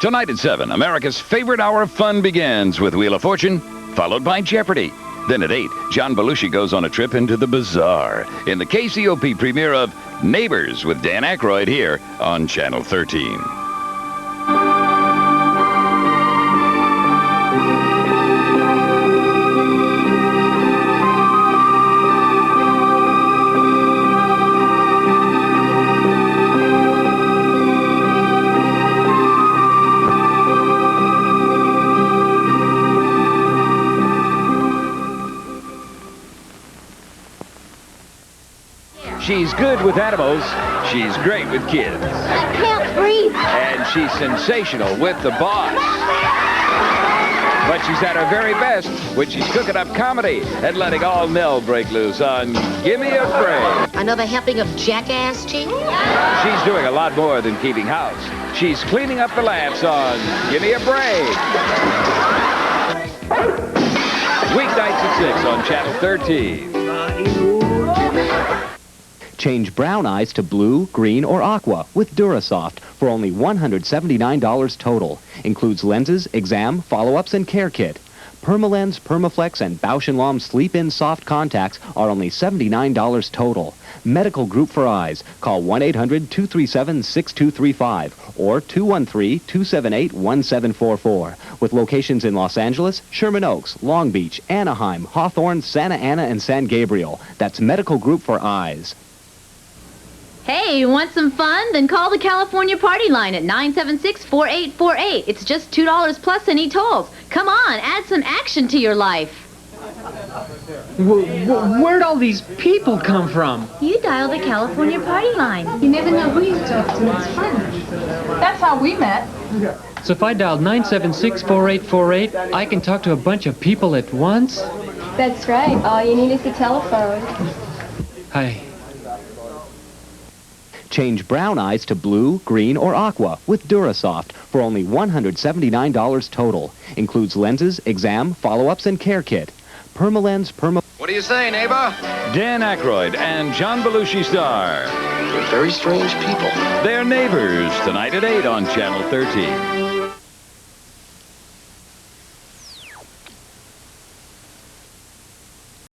Tonight at 7, America's favorite hour of fun begins with Wheel of Fortune, followed by Jeopardy! Then at 8, John Belushi goes on a trip into the bazaar in the KCOP premiere of Neighbors with Dan Aykroyd here on Channel 13. She's good with animals. She's great with kids. I can't breathe. And she's sensational with the boss. But she's at her very best when she's cooking up comedy and letting all Nell break loose on Gimme a Break. Another helping of jackass cheese? She's doing a lot more than keeping house. She's cleaning up the laughs on Gimme a Break. Weeknights at 6 on Channel 13. Change brown eyes to blue, green, or aqua with Durasoft for only $179 total. Includes lenses, exam, follow-ups, and care kit. Permalens, Permaflex, and Bausch & Lomb Sleep-In Soft Contacts are only $79 total. Medical Group for Eyes. Call 1-800-237-6235 or 213-278-1744. With locations in Los Angeles, Sherman Oaks, Long Beach, Anaheim, Hawthorne, Santa Ana, and San Gabriel. That's Medical Group for Eyes. Hey, you want some fun? Then call the California Party Line at 976-4848. It's just $2 plus any tolls. Come on, add some action to your life. Where'd all these people come from? You dial the California Party Line. You never know who you talk to. It's fun. That's how we met. So if I dialed 976-4848, I can talk to a bunch of people at once? That's right. All you need is the telephone. Hi. Change brown eyes to blue, green, or aqua with Durasoft for only $179 total. Includes lenses, exam, follow-ups, and care kit. Permalens, What do you say, neighbor? Dan Aykroyd and John Belushi star. They're very strange people. They're Neighbors tonight at 8 on Channel 13.